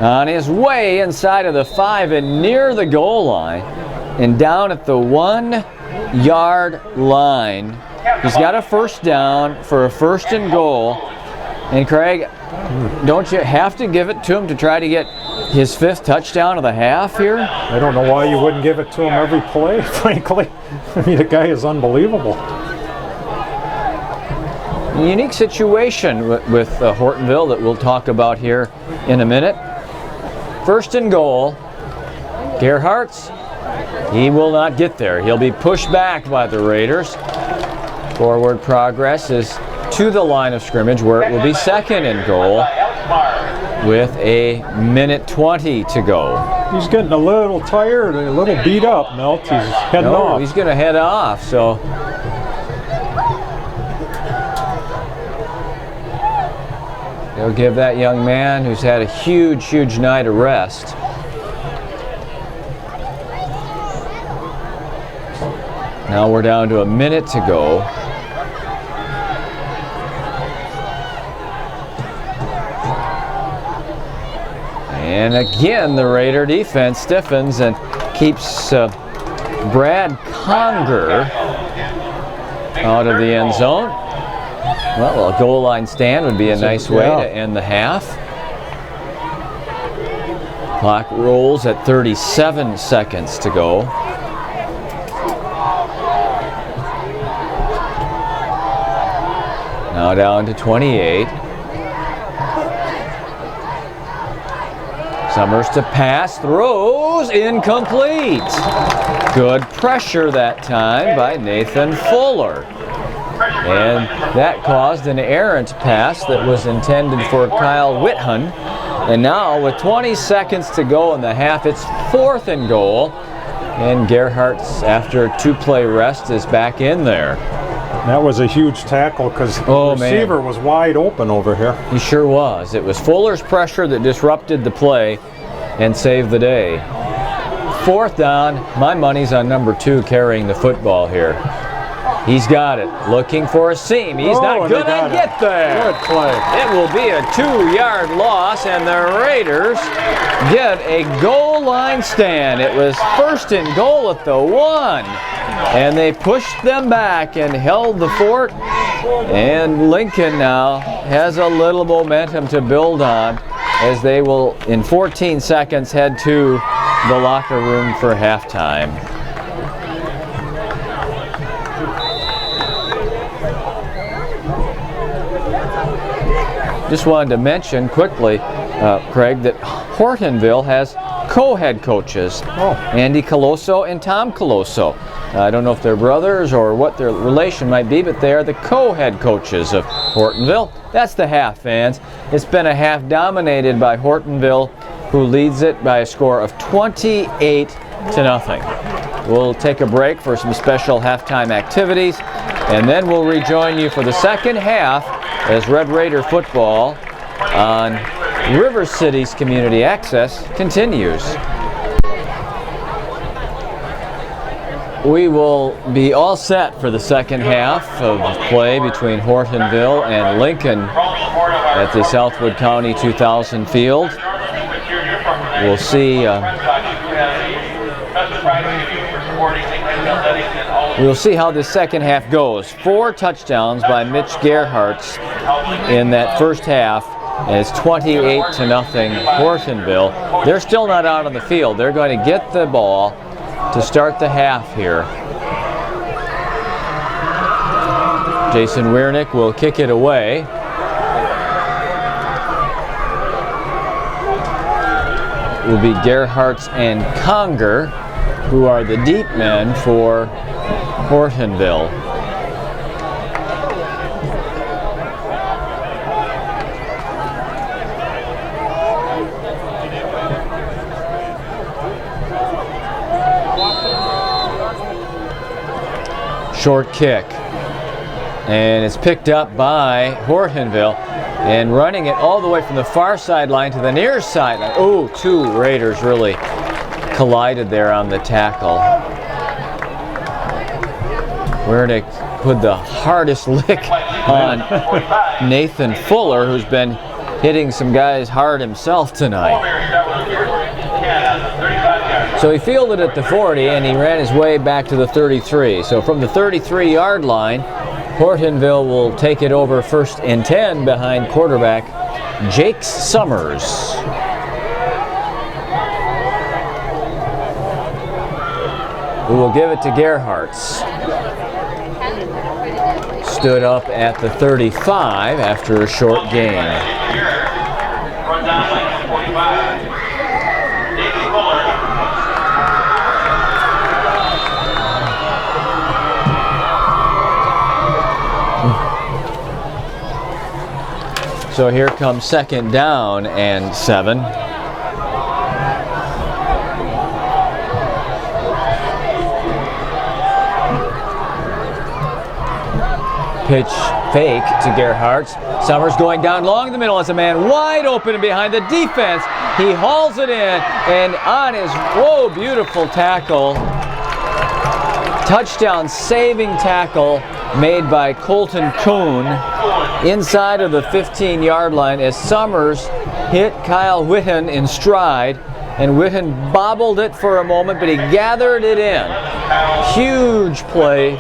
B: On his way inside of the 5 and near the goal line, and down at the 1-yard line. He's got a 1st down for a 1st and goal. And Craig, don't you have to give it to him to try to get his 5th touchdown of the half here?
C: I don't know why you wouldn't give it to him every play, frankly. I mean, the guy is unbelievable.
B: A unique situation with Hortonville that we'll talk about here in a minute. 1st and goal. Gerhardt's. He will not get there. He'll be pushed back by the Raiders. Forward progress is to the line of scrimmage where it will be second and goal with a minute 20 to go.
C: He's getting a little tired and a little beat up, Milt. He's heading off.
B: He's going to head off, so they'll give that young man who's had a huge night a rest. Now we're down to a minute to go. And again, the Raider defense stiffens and keeps Brad Conger out of the end zone. Well, a goal line stand would be a nice way to end the half. Clock rolls at 37 seconds to go. Now down to 28. Summers to pass, throws, incomplete. Good pressure that time by Nathan Fuller. And that caused an errant pass that was intended for Kyle Whithun. And now with 20 seconds to go in the half, it's 4th and goal. And Gerhardt's, after a 2-play rest, is back in there.
C: That was a huge tackle because the receiver was wide open over here.
B: He sure was. It was Fuller's pressure that disrupted the play and saved the day. 4th down. My money's on number 2 carrying the football here. He's got it. Looking for a seam. He's not going to get there.
C: Good play.
B: It will be a 2-yard loss, and the Raiders get a goal line stand. It was 1st and goal at the 1. And they pushed them back and held the fort. And Lincoln now has a little momentum to build on as they will, in 14 seconds, head to the locker room for halftime. Just wanted to mention quickly, Craig, that Hortonville has co-head coaches, Andy Colosso and Tom Colosso. I don't know if they're brothers or what their relation might be, but they are the co-head coaches of Hortonville. That's the half, fans. It's been a half dominated by Hortonville, who leads it by a score of 28-0. We'll take a break for some special halftime activities, and then we'll rejoin you for the second half as Red Raider football on River City's Community Access continues. We will be all set for the second half of the play between Hortonville and Lincoln at the Southwood County 2000 field. We'll see we'll see how the second half goes. 4 touchdowns by Mitch Gerhardt in that first half, and it's 28-0 Hortonville. They're still not out on the field. They're going to get the ball to start the half here. Jason Wiernick will kick it away. It will be Gerhardt and Conger who are the deep men for Hortonville. Short kick, and it's picked up by Hortonville, and running it all the way from the far sideline to the near sideline. Oh, 2 Raiders really collided there on the tackle. Wiernick put the hardest lick on Nathan Fuller, who's been hitting some guys hard himself tonight. So he fielded at the 40 and he ran his way back to the 33. So from the 33-yard line, Hortonville will take it over 1st and 10 behind quarterback Jake Summers. Who will give it to Gerhardt. Stood up at the 35 after a short gain. So here comes 2nd down and 7. Pitch fake to Gerhardt. Summers going down long the middle as a man wide open and behind the defense. He hauls it in and on his, whoa, beautiful tackle. Touchdown saving tackle made by Colton Kuhn inside of the 15-yard line as Summers hit Kyle Whitten in stride, and Whitten bobbled it for a moment, but he gathered it in. Huge play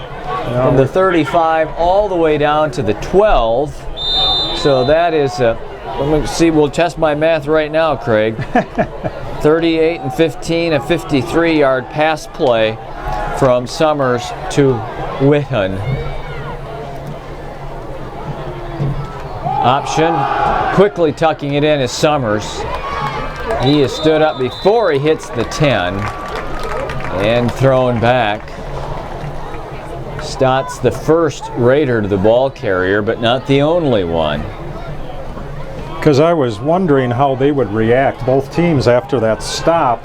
B: from the 35 all the way down to the 12. So that is, let me see, we'll test my math right now, Craig. 38 and 15, a 53-yard pass play from Summers to Whitten. Option, quickly tucking it in is Summers. He is stood up before he hits the 10 and thrown back. Stott's the first Raider to the ball carrier, but not the only one.
C: Because I was wondering how they would react, both teams, after that stop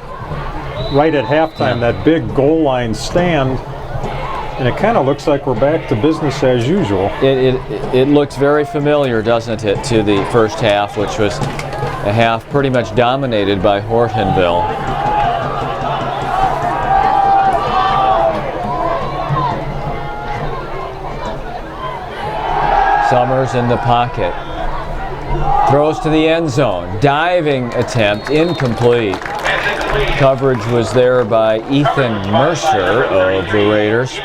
C: right at halftime, that big goal line stand. And it kind of looks like we're back to business as usual.
B: It looks very familiar, doesn't it, to the first half, which was a half pretty much dominated by Hortonville. Summers in the pocket. Throws to the end zone. Diving attempt, incomplete. Coverage was there by Ethan Mercer of the Raiders.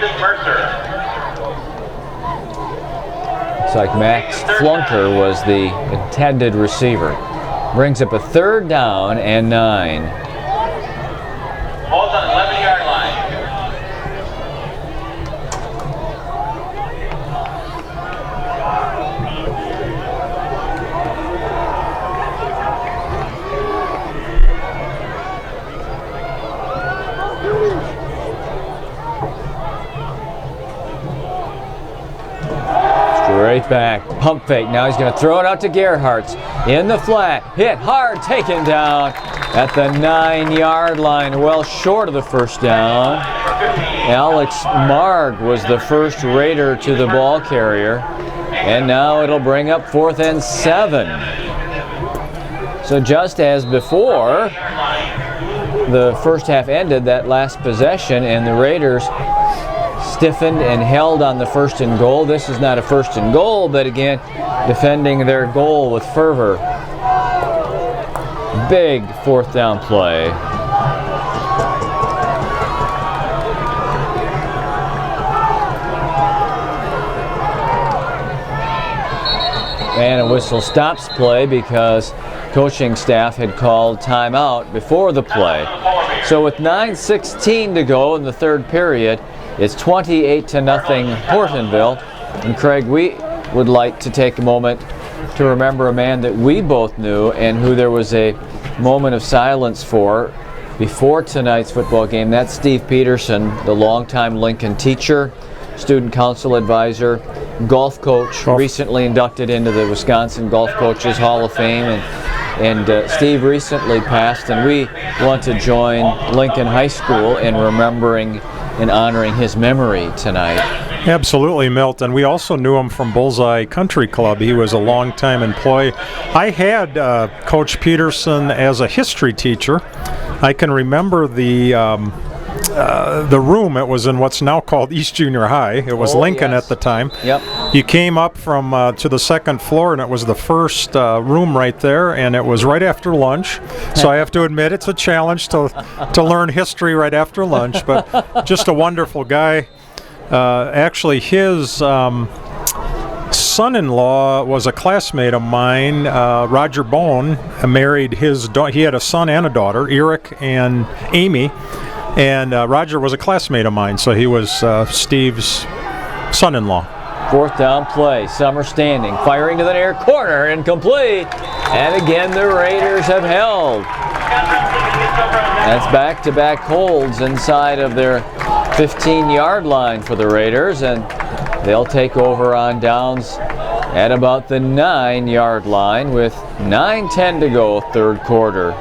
B: Looks like Max Flunker was the intended receiver. Brings up a 3rd down and 9.
A: Ball's on the 11-yard line.
B: Straight back, pump fake. Now he's going to throw it out to Gerhardt. In the flat, hit hard, taken down at the 9-yard line, well short of the first down. Alex Marg was the first Raider to the ball carrier, and now it'll bring up 4th and 7. So just as before, the first half ended, that last possession, and the Raiders stiffened and held on the 1st and goal. This is not a 1st and goal, but again, defending their goal with fervor. Big 4th down play. And a whistle stops play because coaching staff had called timeout before the play. So with 9:16 to go in the 3rd period, it's 28-0 Hortonville. And Craig, we would like to take a moment to remember a man that we both knew and who there was a moment of silence for before tonight's football game. That's Steve Peterson, the longtime Lincoln teacher, student council advisor, golf coach, recently inducted into the Wisconsin Golf Coaches Hall of Fame. And Steve recently passed, and we want to join Lincoln High School in remembering and honoring his memory tonight.
C: Absolutely, Milt. And we also knew him from Bullseye Country Club. He was a longtime employee. I had Coach Peterson as a history teacher. I can remember the room. It was in what's now called East Junior High. It was Lincoln at the time.
B: Yep.
C: You came up from to the 2nd floor, and it was the first room right there, and it was right after lunch. So I have to admit it's a challenge to learn history right after lunch, but just a wonderful guy. Actually, his son-in-law was a classmate of mine. Roger Bone married his daughter. He had a son and a daughter, Eric and Amy. And Roger was a classmate of mine, so he was Steve's son-in-law.
B: 4th down play, Summer standing, firing to the near corner, incomplete. And again, the Raiders have held. That's back-to-back holds inside of their 15-yard line for the Raiders, and they'll take over on downs at about the 9-yard line with 9:10 to go, third quarter.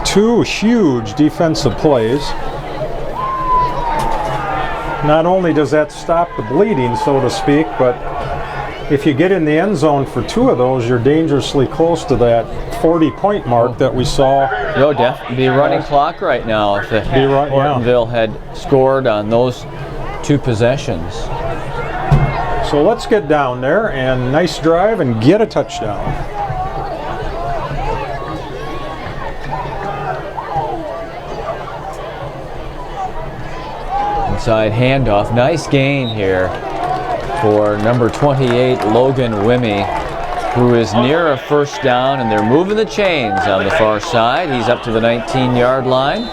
C: Two huge defensive plays. Not only does that stop the bleeding, so to speak, but if you get in the end zone for two of those, you're dangerously close to that 40-point mark that we saw.
B: No, definitely be running clock right now if the Hortonville had scored on those two possessions.
C: So let's get down there and nice drive and get a touchdown.
B: Inside handoff, nice gain here for number 28, Logan Wimmy, who is near a first down, and they're moving the chains on the far side. He's up to the 19-yard line.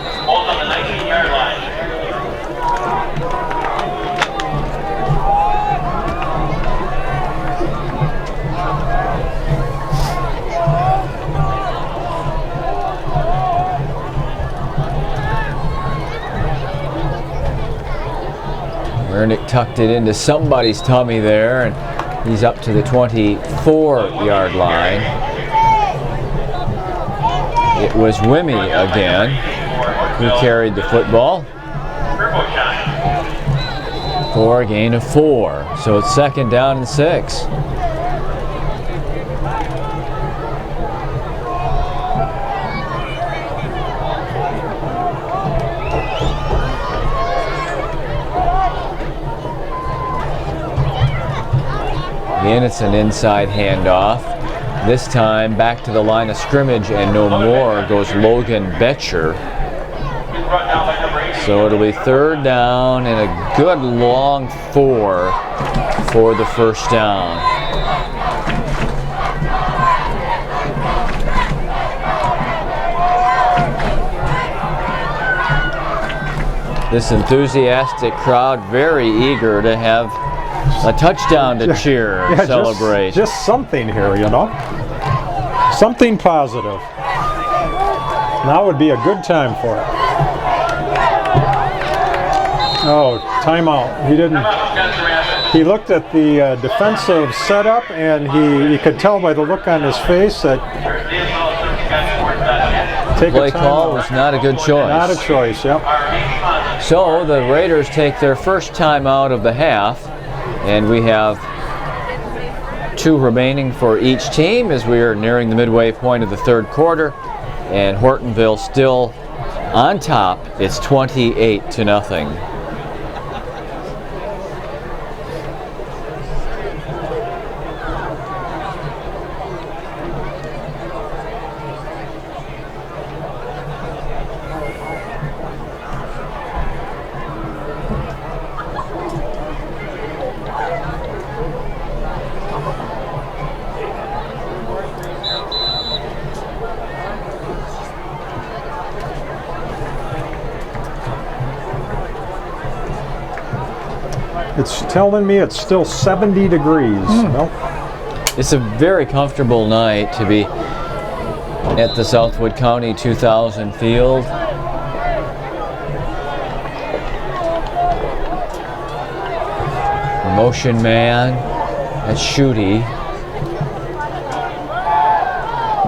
B: Wernick tucked it into somebody's tummy there, and he's up to the 24-yard line. It was Wimmy again who carried the football for a gain of 4. So it's second down and 6. Again, it's an inside handoff. This time back to the line of scrimmage, and no more goes Logan Betcher. So it'll be third down and a good long 4 for the first down. This enthusiastic crowd very eager to have a touchdown to cheer and celebrate.
C: Just something here, you know. Something positive. Now would be a good time for it. Oh, timeout. He didn't. He looked at the defensive setup, and he could tell by the look on his face that
B: Play call was not a good choice.
C: Not a choice, yep.
B: So the Raiders take their first time out of the half, and we have 2 remaining for each team as we are nearing the midway point of the third quarter, and Hortonville still on top. It's 28-0.
C: It's telling me it's still 70 degrees. Nope.
B: It's a very comfortable night to be at the Southwood County 2000 field. Motion man, that's Schutte.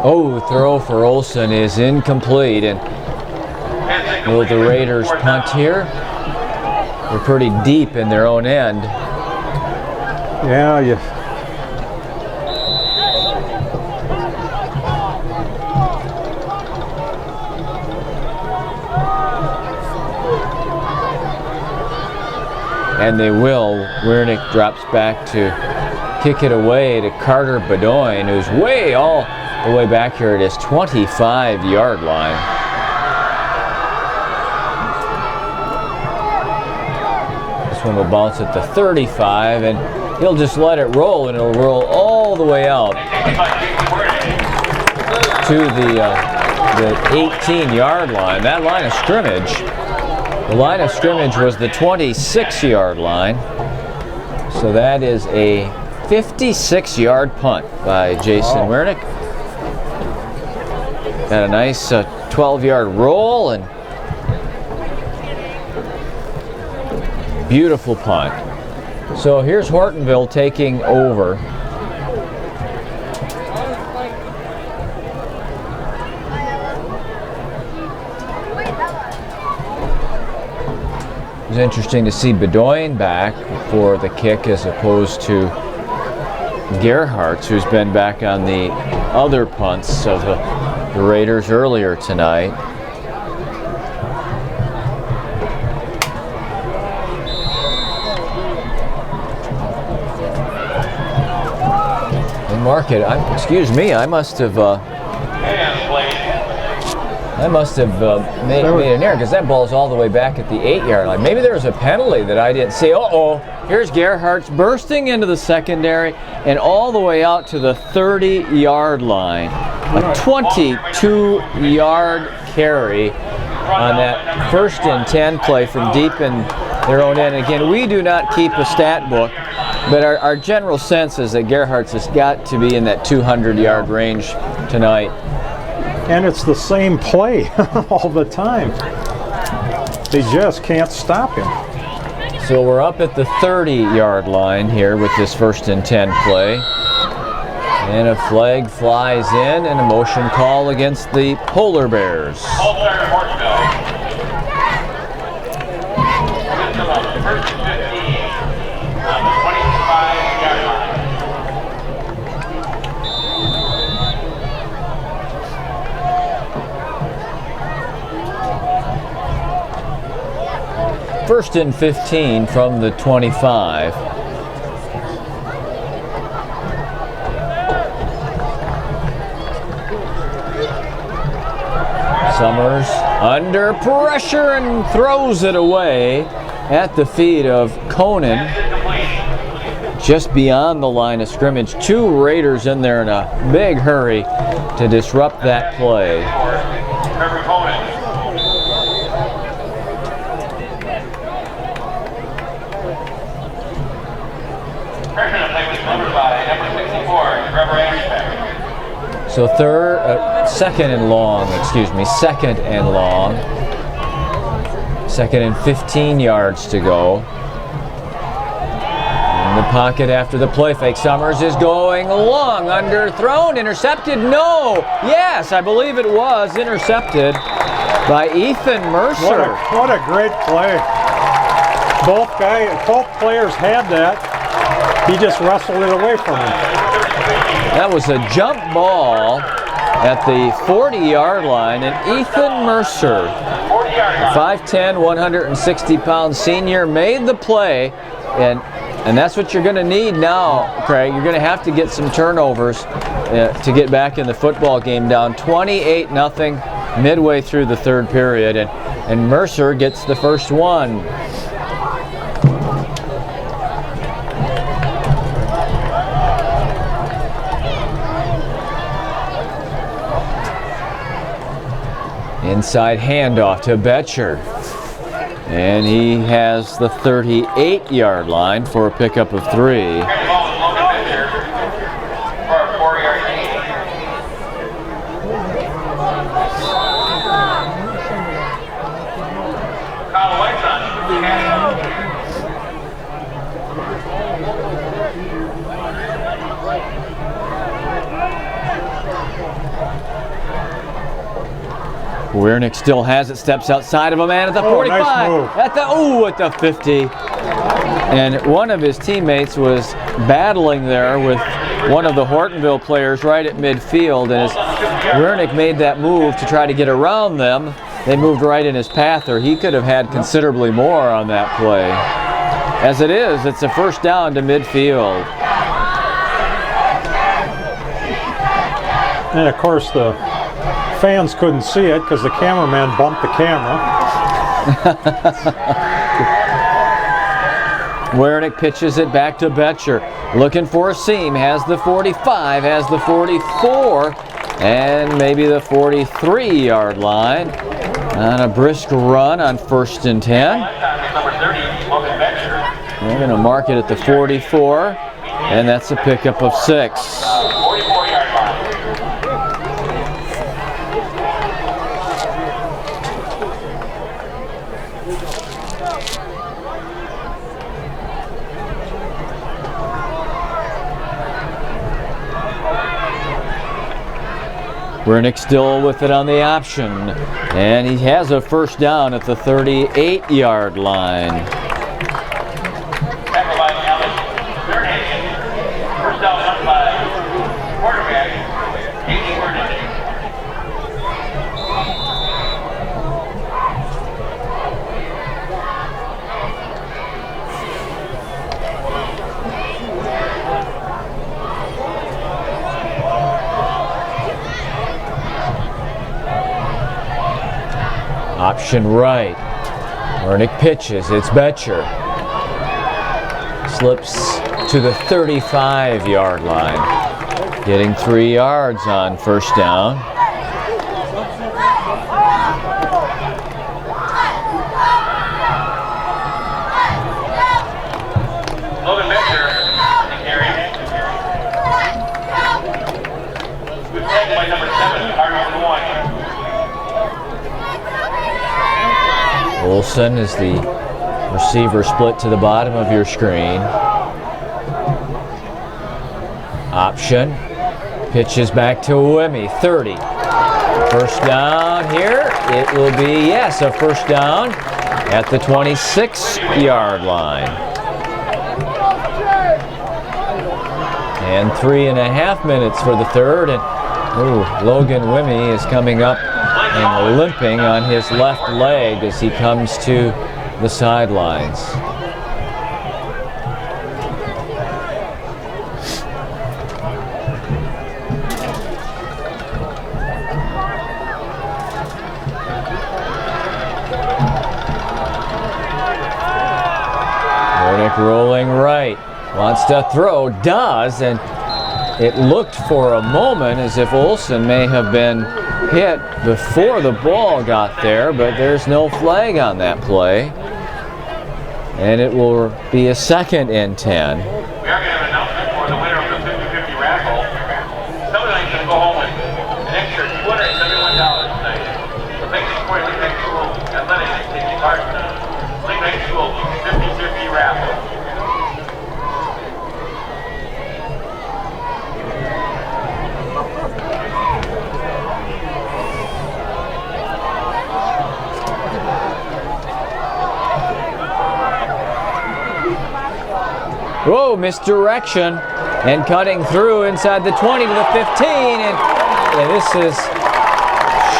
B: Oh, throw for Olson is incomplete, and will the Raiders punt here? They're pretty deep in their own end.
C: Yeah,
B: And they will. Wernick drops back to kick it away to Carter Bedoin, who's way all the way back here at his 25-yard line. This one will bounce at the 35, and he'll just let it roll, and it'll roll all the way out to the 18-yard line. That line of scrimmage. The line of scrimmage was the 26-yard line, so that is a 56-yard punt by Jason Wernick. Got a nice 12-yard roll and beautiful punt. So here's Hortonville taking over. It was interesting to see Bedoin back for the kick as opposed to Gerhardt, who's been back on the other punts of the Raiders earlier tonight. And mark it. Excuse me. I must have made an error because that ball is all the way back at the 8-yard line. Maybe there was a penalty that I didn't see. Uh-oh. Here's Gerhardt's bursting into the secondary and all the way out to the 30-yard line. A 22-yard carry on that 1st and 10 play from deep in their own end. Again, we do not keep a stat book, but our general sense is that Gerhardt's has got to be in that 200-yard range tonight.
C: And it's the same play all the time. They just can't stop him.
B: So we're up at the 30-yard line here with this 1st and 10 play. And a flag flies in and a motion call against the Polar Bears. First and 15 from the 25. Summers under pressure and throws it away at the feet of Conan. Just beyond the line of scrimmage. 2 Raiders in there in a big hurry to disrupt that play. So second and long. 2nd and 15 yards to go. In the pocket after the play fake. Summers is going long, underthrown, intercepted. No! Yes, I believe it was intercepted by Ethan Mercer.
C: What a great play. Both players had that. He just wrestled it away from him.
B: That was a jump ball at the 40-yard line, and Ethan Mercer, 5'10", 160-pound senior, made the play, and that's what you're going to need now, Craig. You're going to have to get some turnovers to get back in the football game, down 28-0 midway through the 3rd period, and Mercer gets the first one. Inside handoff to Betcher. And he has the 38-yard line for a pickup of 3. Wiernick still has it, steps outside of a man at the 45,
C: nice move.
B: at the 50. And one of his teammates was battling there with one of the Hortonville players right at midfield, and as Wiernick made that move to try to get around them, they moved right in his path, or he could have had considerably more on that play. As it is, it's a first down to midfield.
C: And of course the fans couldn't see it because the cameraman bumped the camera.
B: Wiernick pitches it back to Betcher. Looking for a seam. Has the 45, has the 44, and maybe the 43-yard line. On a brisk run on 1st and 10. We're going to mark it at the 44, and that's a pickup of 6. Wernick still with it on the option, and he has a first down at the 38-yard line.
A: Tackle by Alex Vernon. First down up by quarterback, Casey Vernon.
B: Option right. Wernick pitches. It's Betcher. Slips to the 35-yard line. Getting 3 yards on first down.
A: Logan Betcher, the carry. Good tackle by number 7, Cardinal 1.
B: Olsen is the receiver split to the bottom of your screen. Option. Pitches back to Wimmy. 30. First down here. It will be, yes, a first down at the 26-yard line. And 3.5 minutes for the third. And Logan Wimmy is coming up and limping on his left leg as he comes to the sidelines. Wernick rolling right, wants to throw, does, and it looked for a moment as if Olsen may have been hit before the ball got there, but there's no flag on that play. And it will be a 2nd and 10.
A: We are going to have an announcement for the winner of the 50-50 raffle. Somebody's going to go home with an extra $271 tonight. So thank you for Lake Lake School Athletics taking part in the Lake Lake School 50-50 raffle.
B: Whoa, misdirection, and cutting through inside the 20 to the 15, and this is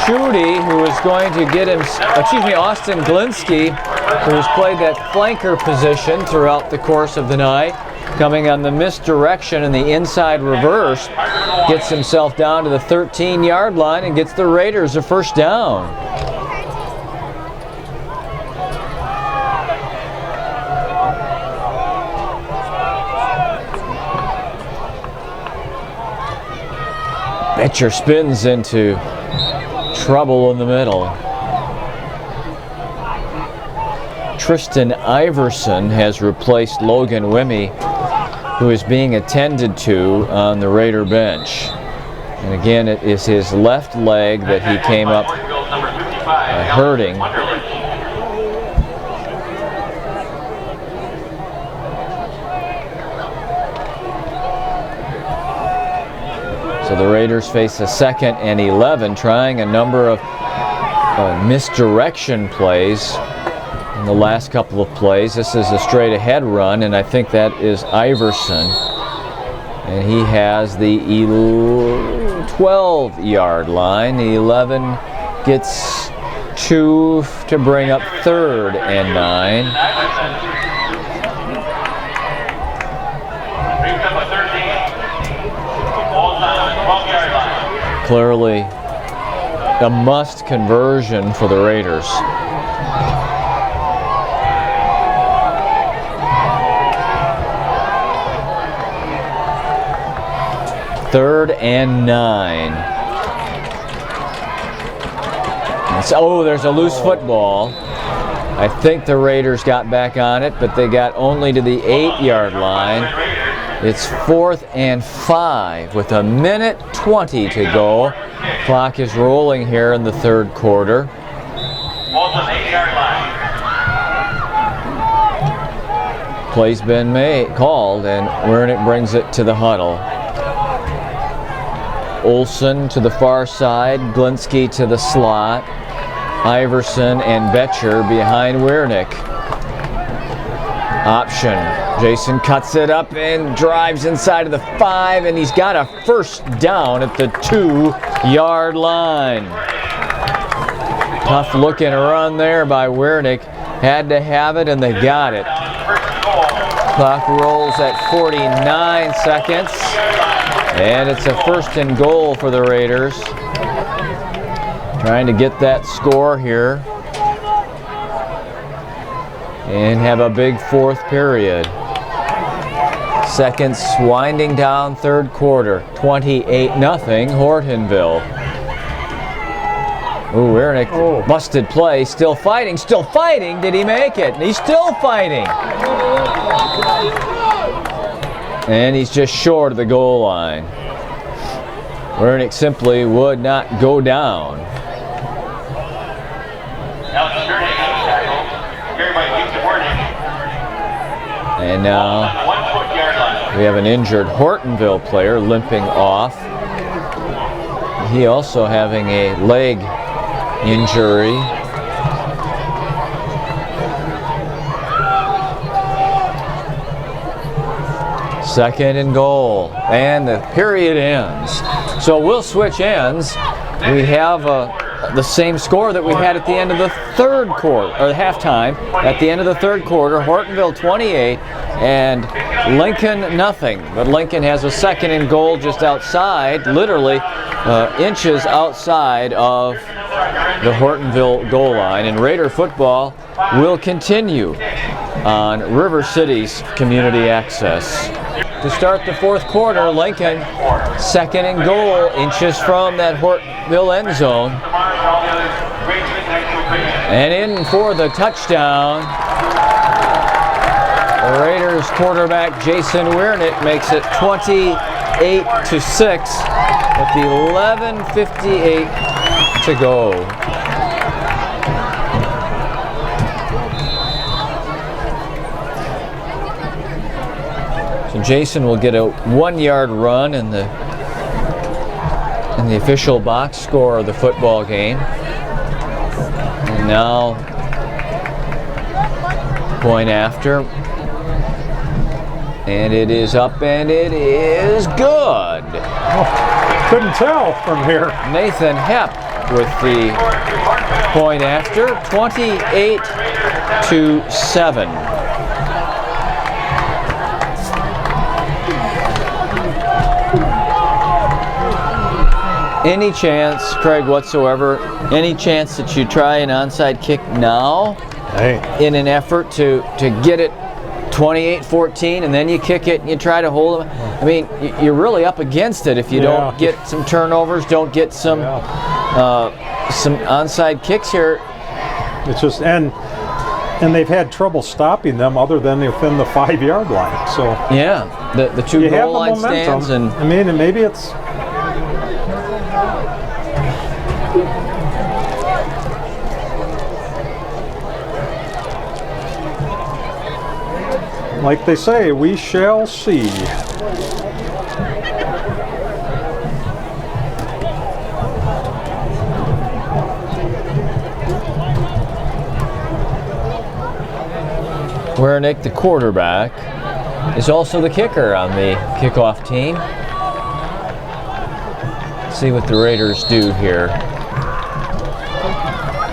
B: Schutte, who is going to get him, Austin Glinski, who has played that flanker position throughout the course of the night, coming on the misdirection and the inside reverse, gets himself down to the 13-yard line and gets the Raiders a first down. Betcher spins into trouble in the middle. Tristan Iverson has replaced Logan Wimmy, who is being attended to on the Raider bench. And again, it is his left leg that he came up hurting. So the Raiders face a 2nd and 11, trying a number of misdirection plays in the last couple of plays. This is a straight ahead run, and I think that is Iverson. And he has the 12-yard line. The 11 gets 2 to bring up 3rd and 9. Clearly a must conversion for the Raiders. Third and 9. There's a loose football. I think the Raiders got back on it, but they got only to the 8-yard line. It's 4th and 5 with 1:20 to go. Clock is rolling here in the third quarter. Play's been called, and Wernick brings it to the huddle. Olson to the far side, Glinsky to the slot, Iverson and Betcher behind Wernick. Option. Jason cuts it up and drives inside of the 5, and he's got a first down at the 2-yard line. Tough looking run there by Wernick. Had to have it, and they got it. Clock rolls at 49 seconds, and it's a 1st and goal for the Raiders. Trying to get that score here and have a big 4th period. Seconds winding down 3rd quarter. 28-0 Hortonville. Ooh, Wernick, busted play, still fighting. Did he make it? He's still fighting. And he's just short of the goal line. Wernick simply would not go down. And now we have an injured Hortonville player limping off. He also having a leg injury. Second and goal, and the period ends. So we'll switch ends. We have the same score that we had at the end of the 3rd quarter, or the halftime. At the end of the 3rd quarter, Hortonville 28 and Lincoln nothing. But Lincoln has a 2nd and goal just outside, literally inches outside of the Hortonville goal line. And Raider football will continue on River City's community access. To start the 4th quarter, Lincoln 2nd and goal, inches from that Hortonville end zone. And in for the touchdown. The Raiders quarterback Jason Wernick makes it 28-6 with 11:58 to go. So Jason will get a 1-yard run in the official box score of the football game. And now point after. And it is up and it is good.
C: Oh, couldn't tell from here.
B: Nathan Hepp with the point after, 28-7. Any chance, Craig, whatsoever, any chance that you try an onside kick now in an effort to get it 28-14 and then you kick it and you try to hold them? I mean, you're really up against it if you don't get some turnovers, don't get some onside kicks here.
C: It's just, and they've had trouble stopping them other than within the 5-yard line. So
B: yeah, the 2 goal line stands, and
C: I mean, and maybe it's. Like they say, we shall see.
B: Wernick, the quarterback, is also the kicker on the kickoff team. Let's see what the Raiders do here.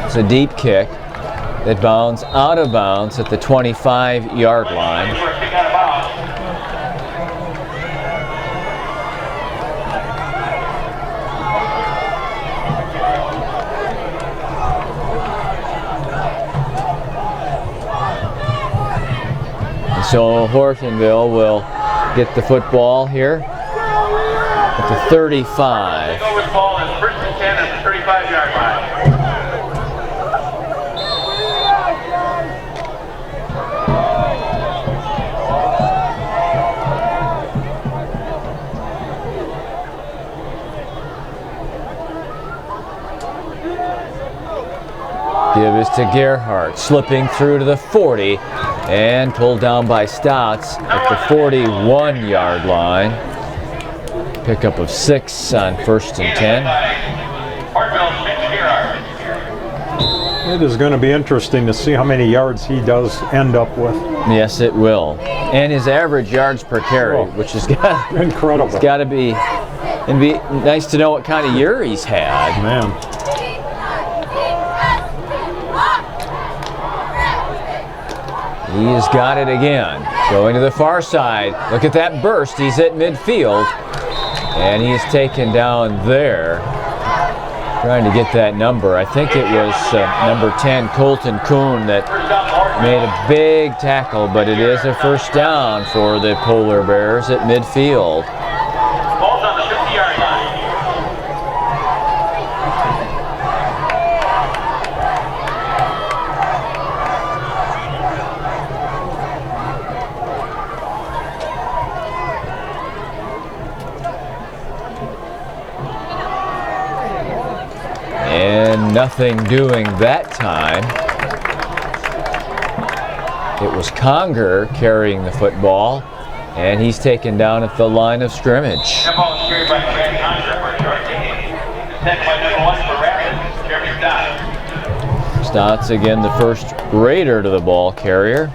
B: It's a deep kick that bounds out of bounds at the 25-yard line. And so Hortonville will get the football here at the 35.
A: Over the ball is 1st and 10 at the 35-yard line.
B: Give is to Gerhardt, slipping through to the 40 and pulled down by Stotts at the 41-yard line. Pickup of 6 on 1st and 10.
C: It is going to be interesting to see how many yards he does end up with.
B: Yes, it will. And his average yards per carry, which is
C: incredible.
B: It's got to be, and be nice to know what kind of year he's had.
C: Man.
B: He's got it again. Going to the far side. Look at that burst. He's at midfield. And he's taken down there. Trying to get that number. I think it was number 10, Colton Kuhn, that made a big tackle, but it is a first down for the Polar Bears at midfield.
A: Ball's on the 50-yard line.
B: And nothing doing that time. It was Conger carrying the football, and he's taken down at the line of scrimmage.
A: That ball is carried by Grant Conger for a short gain. Sent by number 1 for Rapids, Jeremy Stotts.
B: Stotts again, the first Raider to the ball carrier.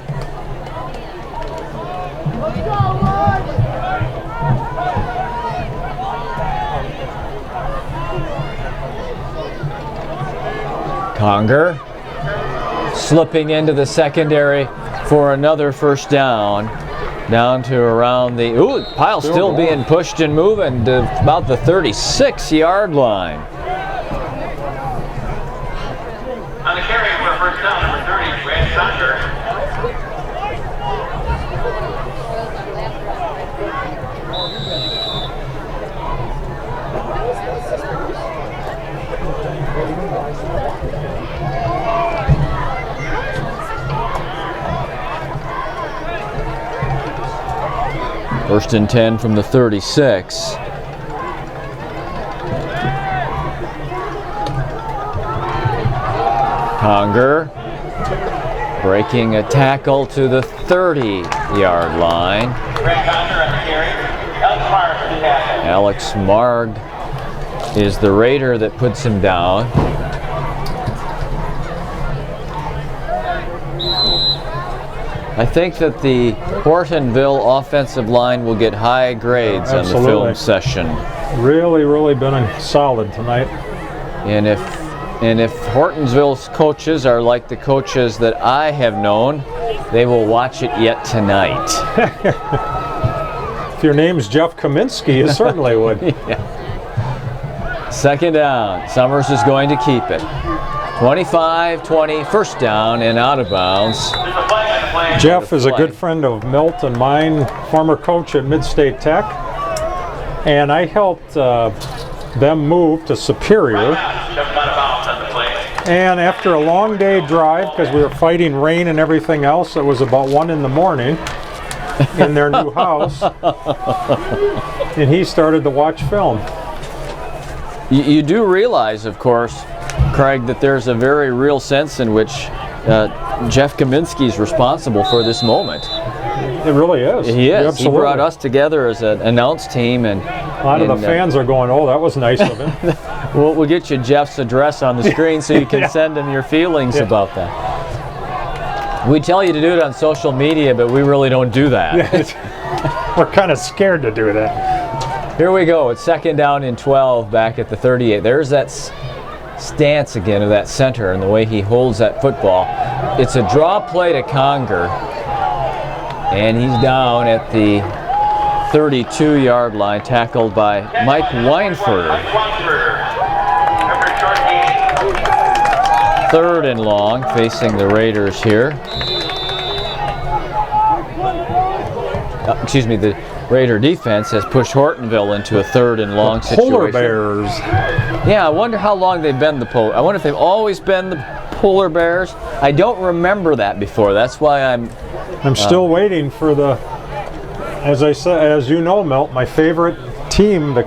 B: Conger slipping into the secondary for another first down. Down to around the, pile still being pushed and moving to about the 36-yard line.
A: On the carry for a first down, number 30, Grant Conger.
B: First and 10 from the 36. Conger breaking a tackle to the 30-yard line.
A: Grant Conger on the carry. Alex Marg for the tackle.
B: Alex Marg is the Raider that puts him down. I think that the Hortonville offensive line will get high grades on the film session.
C: Really, really been solid tonight.
B: And if Hortonville's coaches are like the coaches that I have known, they will watch it yet tonight.
C: If your name's Jeff Kaminsky, you certainly would.
B: Yeah. Second down. Summers is going to keep it. 25-20, first down and out of bounds.
C: Jeff is a good friend of Milt and mine, former coach at Mid-State Tech, and I helped them move to Superior. And after a long day drive, because we were fighting rain and everything else, it was about 1 in the morning in their new house, and he started to watch film.
B: You do realize, of course, Craig, that there's a very real sense in which Jeff Kaminsky is responsible for this moment.
C: It really is.
B: He is.
C: Absolutely.
B: He brought us together as an announce team, and
C: a lot of the fans are going, "Oh, that was nice of him."
B: We'll get you Jeff's address on the screen so you can send him your feelings about that. We tell you to do it on social media, but we really don't do that.
C: We're kind of scared to do that.
B: Here we go. It's second down and 12 back at the 38. There's that stance again of that center and the way he holds that football. It's a draw play to Conger, and he's down at the 32-yard line, tackled by Mike Weinfurter. Third and long, facing the Raiders here. The Raider defense has pushed Hortonville into a third and long situation.
C: Polar Bears.
B: Yeah, I wonder how long they've been the Polar. I wonder if they've always been the Polar Bears. I don't remember that before. That's why I'm
C: still waiting for the, as I said, as you know, Milt, my favorite team, the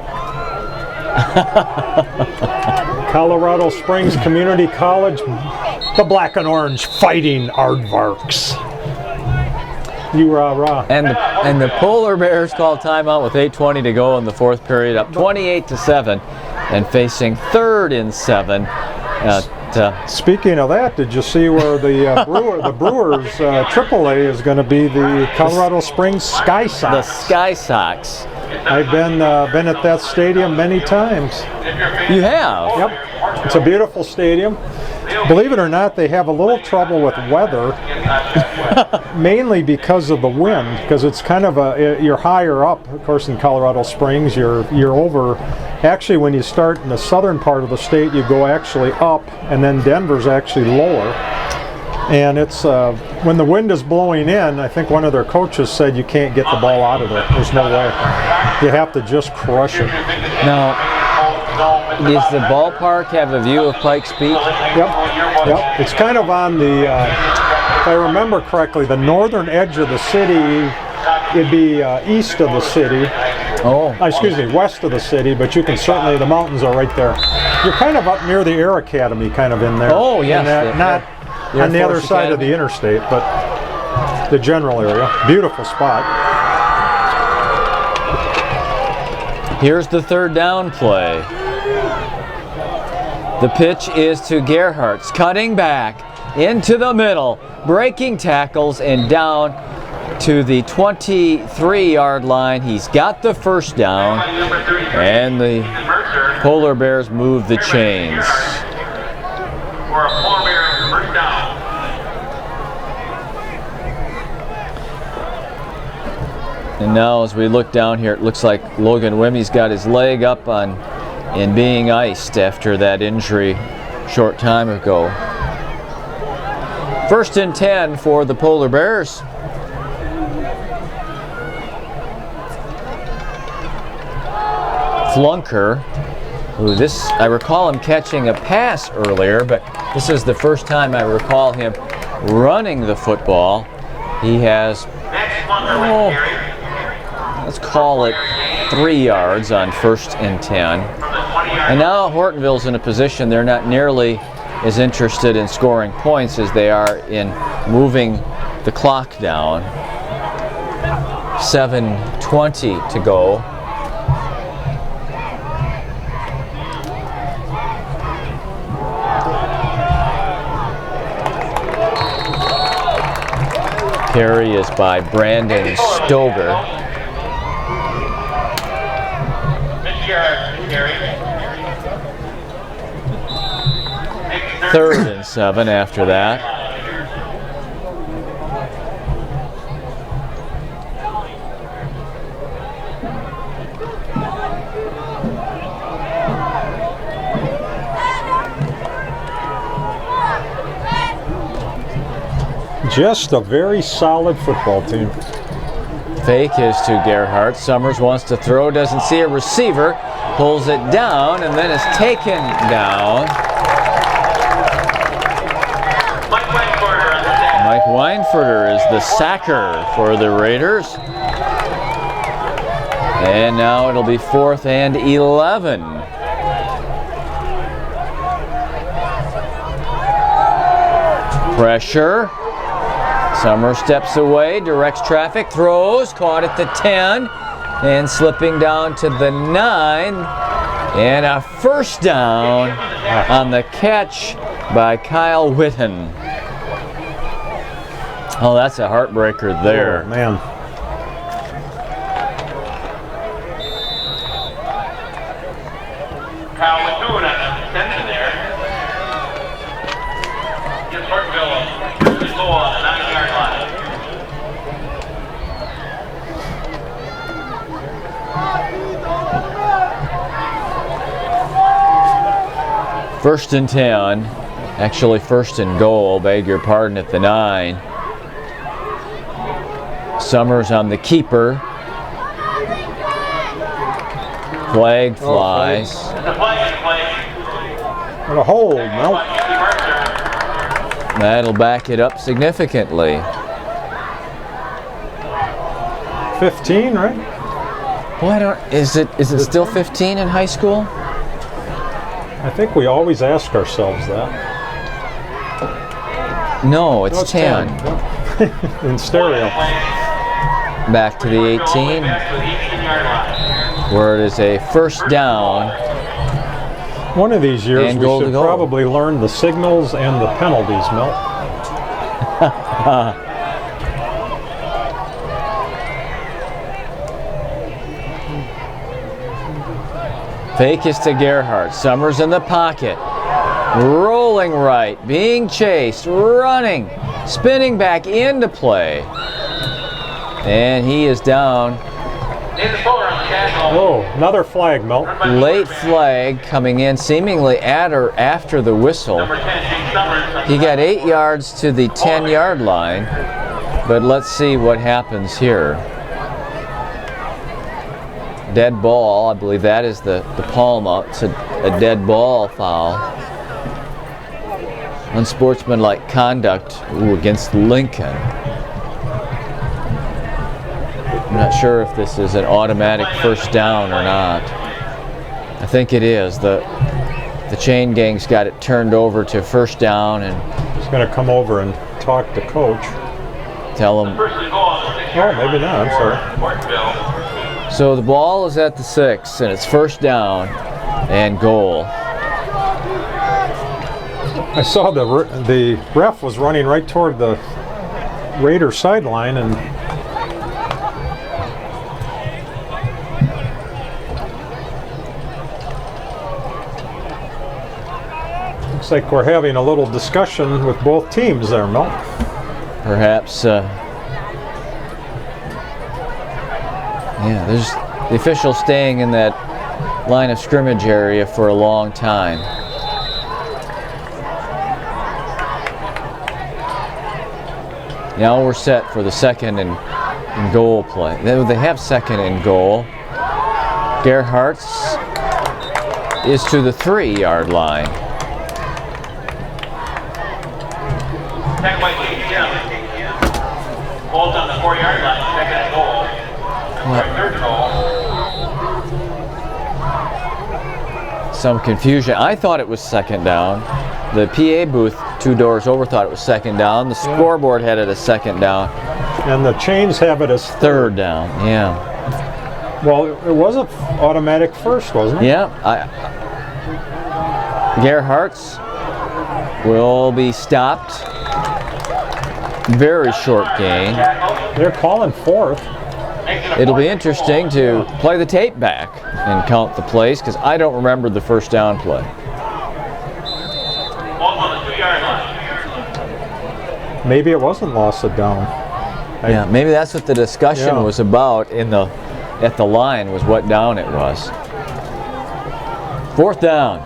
C: Colorado Springs Community College, the Black and Orange Fighting Aardvarks. You rah-rah.
B: And the Polar Bears call timeout with 8:20 to go in the fourth period, up 28-7, and facing 3rd and 7.
C: Speaking of that, did you see where the Brewers AAA is going to be the Colorado Springs Sky Sox?
B: The Sky Sox.
C: I've been at that stadium many times.
B: You have?
C: Yep. It's a beautiful stadium. Believe it or not, they have a little trouble with weather, mainly because of the wind, because it's kind of you're higher up. Of course, in Colorado Springs, you're over. Actually, when you start in the southern part of the state, you go actually up, and then Denver's actually lower. And it's when the wind is blowing in, I think one of their coaches said you can't get the ball out of it. There's no way. You have to just crush it.
B: Now, does the ballpark have a view of Pikes Peak?
C: Yep. It's kind of on the, if I remember correctly, the northern edge of the city. It'd be east of the city.
B: Oh.
C: Excuse me, west of the city, but you can certainly, the mountains are right there. You're kind of up near the Air Academy, kind of in there.
B: Oh, yes.
C: Not on the other side of the interstate, but the general area. Beautiful spot.
B: Here's the 3rd down play. The pitch is to Gerhartz, cutting back into the middle, breaking tackles, and down to the 23-yard line. He's got the 1st down, and the Polar Bears move the chains.
A: For a Polar Bear 1st down.
B: And now as we look down here, it looks like Logan Wimmy's got his leg up and being iced after that injury short time ago. 1st and 10 for the Polar Bears. Flunker, who I recall him catching a pass earlier, but this is the first time I recall him running the football. He has, let's call it 3 yards on 1st and 10. And now Hortonville's in a position they're not nearly as interested in scoring points as they are in moving the clock down. 7:20 to go. Carry is by Brandon Stoger. 3rd and 7 after that.
C: Just a very solid football team.
B: Fake is to Gerhardt. Summers wants to throw, doesn't see a receiver, pulls it down, and then is taken down. Mike Weinfurter is the sacker for the Raiders. And now it'll be 4th and 11. Pressure. Summer steps away, directs traffic, throws, caught at the 10, and slipping down to the 9. And a 1st down on the catch by Kyle Whitten. Oh, that's a heartbreaker there.
C: Oh, man.
A: Kyle Whitten on the extension there. Gives Hortonville a goal on the 9-yard line.
B: First and 10, actually 1st and goal, beg your pardon, at the 9. Summers on the keeper. Flag flies.
C: What a hold, Milt.
B: That'll back it up significantly.
C: 15, right?
B: Well, is it still 15 in high school?
C: I think we always ask ourselves that.
B: No, it's 10.
C: In stereo.
B: back to the 18, where it is a first down.
C: One of these years,
B: And
C: we
B: goal to
C: should
B: goal.
C: probably learn the signals and the penalties, Milt.
B: Fake is to Gerhardt. Summers in the pocket. Rolling right, being chased, running, spinning back into play. And he is down.
C: Oh, another flag, Milt.
B: Late flag coming in seemingly at or after the whistle. He got 8 yards to the 10-yard line, but let's see what happens here. Dead ball, I believe that is the palm up. It's a dead ball foul. Unsportsmanlike conduct against Lincoln. I'm not sure if this is an automatic first down or not. I think it is. The chain gang's got it turned over to first down and
C: He's going to come over and talk to coach.
B: tell him.
C: Oh, maybe not. I'm sorry.
B: So the ball is at the 6 and it's first down and goal.
C: I saw the ref was running right toward the Raider sideline, and looks like we're having a little discussion with both teams there, Milt.
B: Perhaps, yeah, there's the official staying in that line of scrimmage area for a long time. Now we're set for the second and goal play. They have second and goal. Gerhardt's is to the 3-yard line.
A: Ball's on the 4-yard line, second and goal. Third goal.
B: Some confusion. I thought it was second down. The PA booth 2 doors over thought it was second down. The scoreboard had it as second down.
C: And the chains have it as
B: Third down, yeah.
C: well. It was an automatic first, wasn't it?
B: Yeah. Gerhardt's will be stopped. Very short gain.
C: They're calling fourth.
B: It'll be interesting to play the tape back and count the plays because I don't remember the first down play.
A: Ball's on the 2-yard line.
C: Maybe it wasn't lost it down.
B: Yeah, maybe that's what the discussion was about at the line, was what down it was. Fourth down.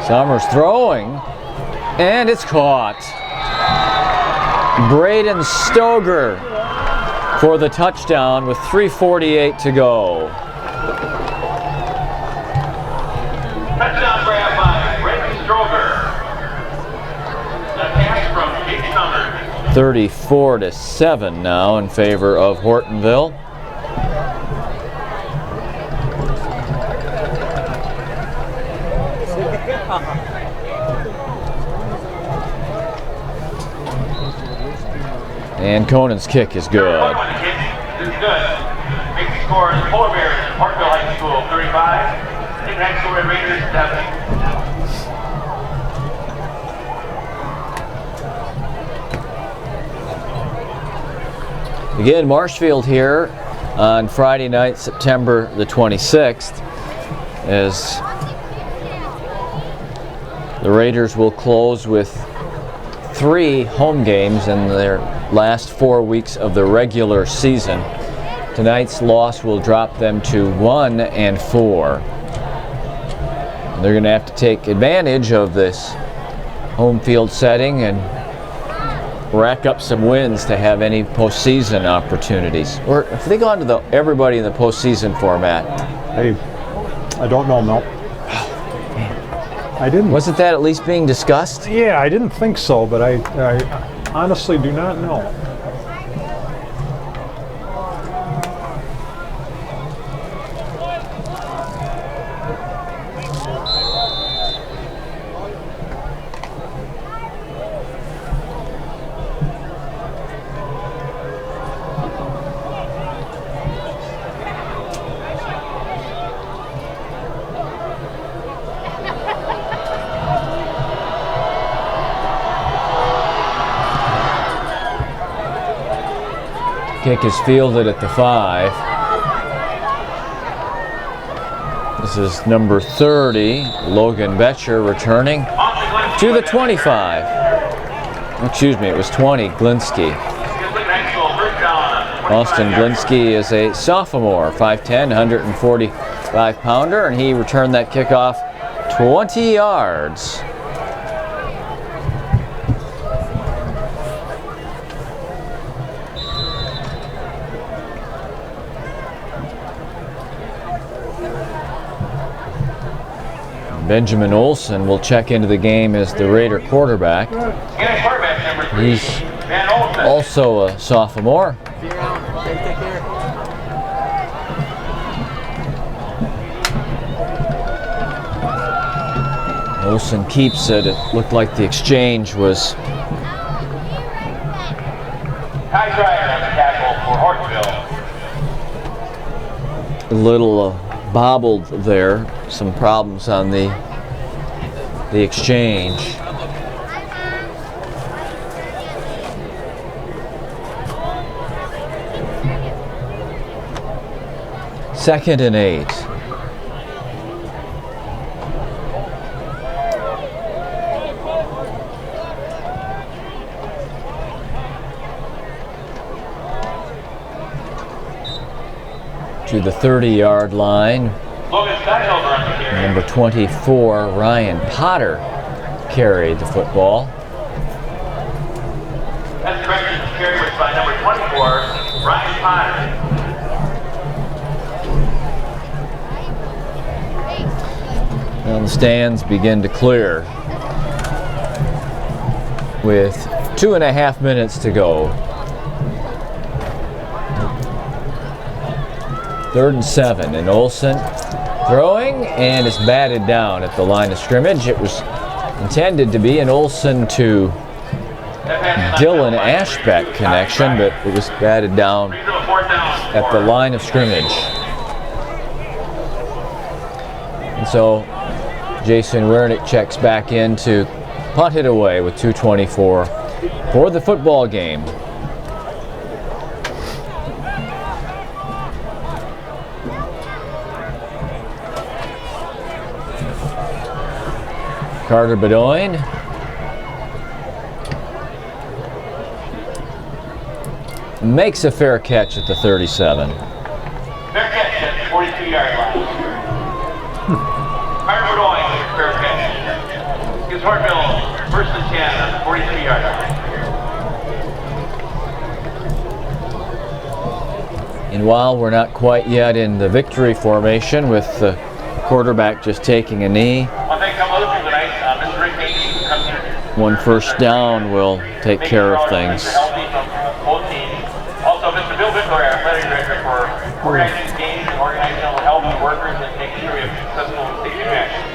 B: Summers throwing, and it's caught. Braden Stoger for the touchdown with 3:48 to go.
A: Touchdown grab by Braden Stroger. The pass from Jake Summers.
B: 34-7 now in favor of Hortonville. And Conan's kick is good.
A: This is good. Makes the score is Polar Bears, Hortonville High School 35. Next score at Rangers 7.
B: Again, Marshfield here on Friday night, September the 26th, as the Raiders will close with 3 home games in their last 4 weeks of the regular season. Tonight's loss will drop them to 1-4. They're going to have to take advantage of this home field setting and rack up some wins to have any postseason opportunities. Or if they go on to everybody in the postseason format.
C: I don't know, Milt. I didn't.
B: Wasn't that at least being discussed?
C: Yeah, I didn't think so, but I honestly do not know.
B: Kick is fielded at the 5. This is number 30, Logan Betcher, returning to the 25. Excuse me, it was 20, Glinsky. Austin Glinsky is a sophomore, 5'10", 145-pounder, and he returned that kickoff 20 yards. Benjamin Olson will check into the game as the Raider quarterback. He's also a sophomore. Olson keeps it. It looked like the exchange was
A: Ty Dreyer on the tackle for Hortonville.
B: a little bobbled there. Some problems on the exchange. Second and 8. To the 30-yard line. Number 24, Ryan Potter, carried the football.
A: That's the record carry was by number 24, Ryan Potter.
B: And the stands begin to clear with 2.5 minutes to go. 3rd and 7, and Olson throwing, and it's batted down at the line of scrimmage. It was intended to be an Olson to Dylan Ashbeck connection, but it was batted down at the line of scrimmage. And so Jason Wernick checks back in to punt it away with 2:24 for the football game. Carter Bedoin makes a fair catch at the 37.
A: Fair catch at the 42-yard line. Carter Bedoin with a fair catch. Gives Hortonville 1st and 10 on the 43-yard line.
B: And while we're not quite yet in the victory formation with the quarterback just taking a knee, one first down will take care of things.
A: Also, Mr. Bill Bickler, our athletic director, for organizing games and organizational help and workers and making sure we have successful safety matches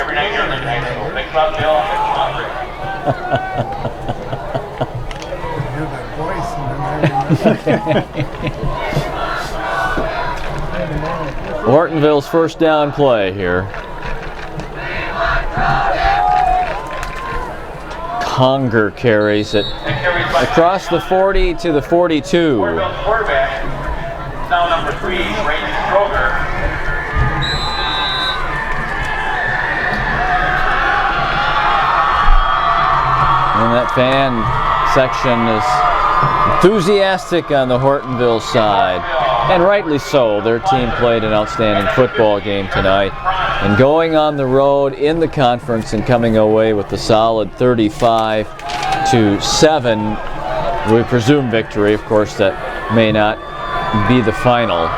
A: every night here in the night. So thanks a lot, Bill. Thanks a lot,
B: Hortonville's first down play here. Conger carries it across the 40 to the 42.
A: Hortonville's quarterback, now number 3, Randy Stroger.
B: And that fan section is enthusiastic on the Hortonville side, and rightly so. Their team played an outstanding football game tonight, and going on the road in the conference and coming away with the solid 35-7, we presume victory. Of course, that may not be the final.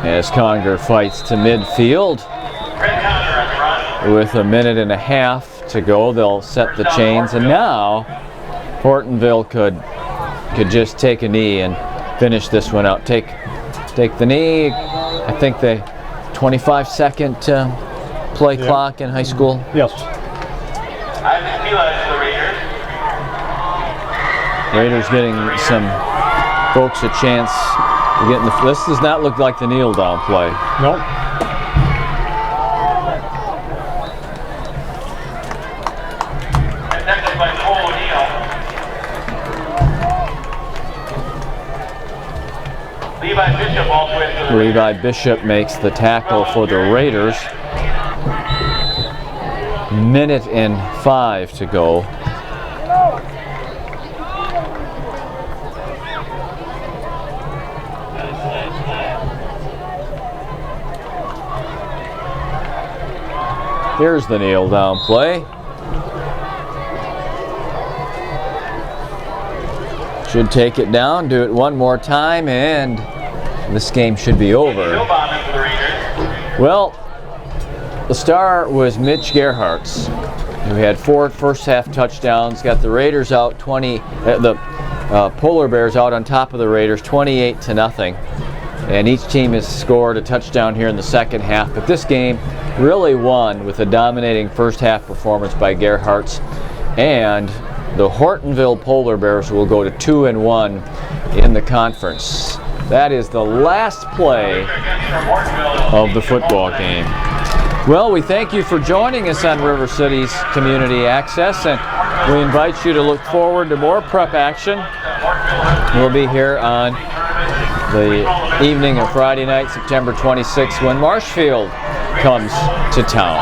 B: As Conger fights to midfield with 1.5 minutes to go, they'll set the chains, and now Hortonville could just take a knee and finish this one out. Take the knee. I think the 25-second play clock in high school.
C: Yes.
B: Raiders getting some folks a chance to get in the. This does not look like the kneel down play.
C: Nope.
A: Levi Bishop also in for the
B: Levi Bishop makes the tackle for the Raiders. 1:05 to go. Here's the kneel down play. Should take it down, do it one more time, and this game should be over. Well, the star was Mitch Gerhartz, who had 4 first-half touchdowns, got the Raiders out the Polar Bears out on top of the Raiders 28-0. And each team has scored a touchdown here in the second half, but this game really won with a dominating first-half performance by Gerhartz, and the Hortonville Polar Bears will go to 2-1 in the conference. That is the last play of the football game. Well, we thank you for joining us on River City's Community Access, and we invite you to look forward to more prep action. We'll be here on the evening of Friday night, September 26th, when Marshfield comes to town.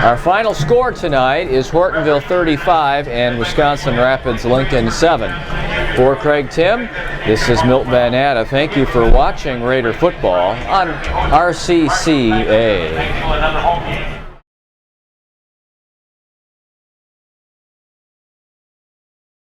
B: Our final score tonight is Hortonville 35 and Wisconsin Rapids Lincoln 7. For Craig Timm, this is Milt Van Natta. Thank you for watching Raider football on RCCA.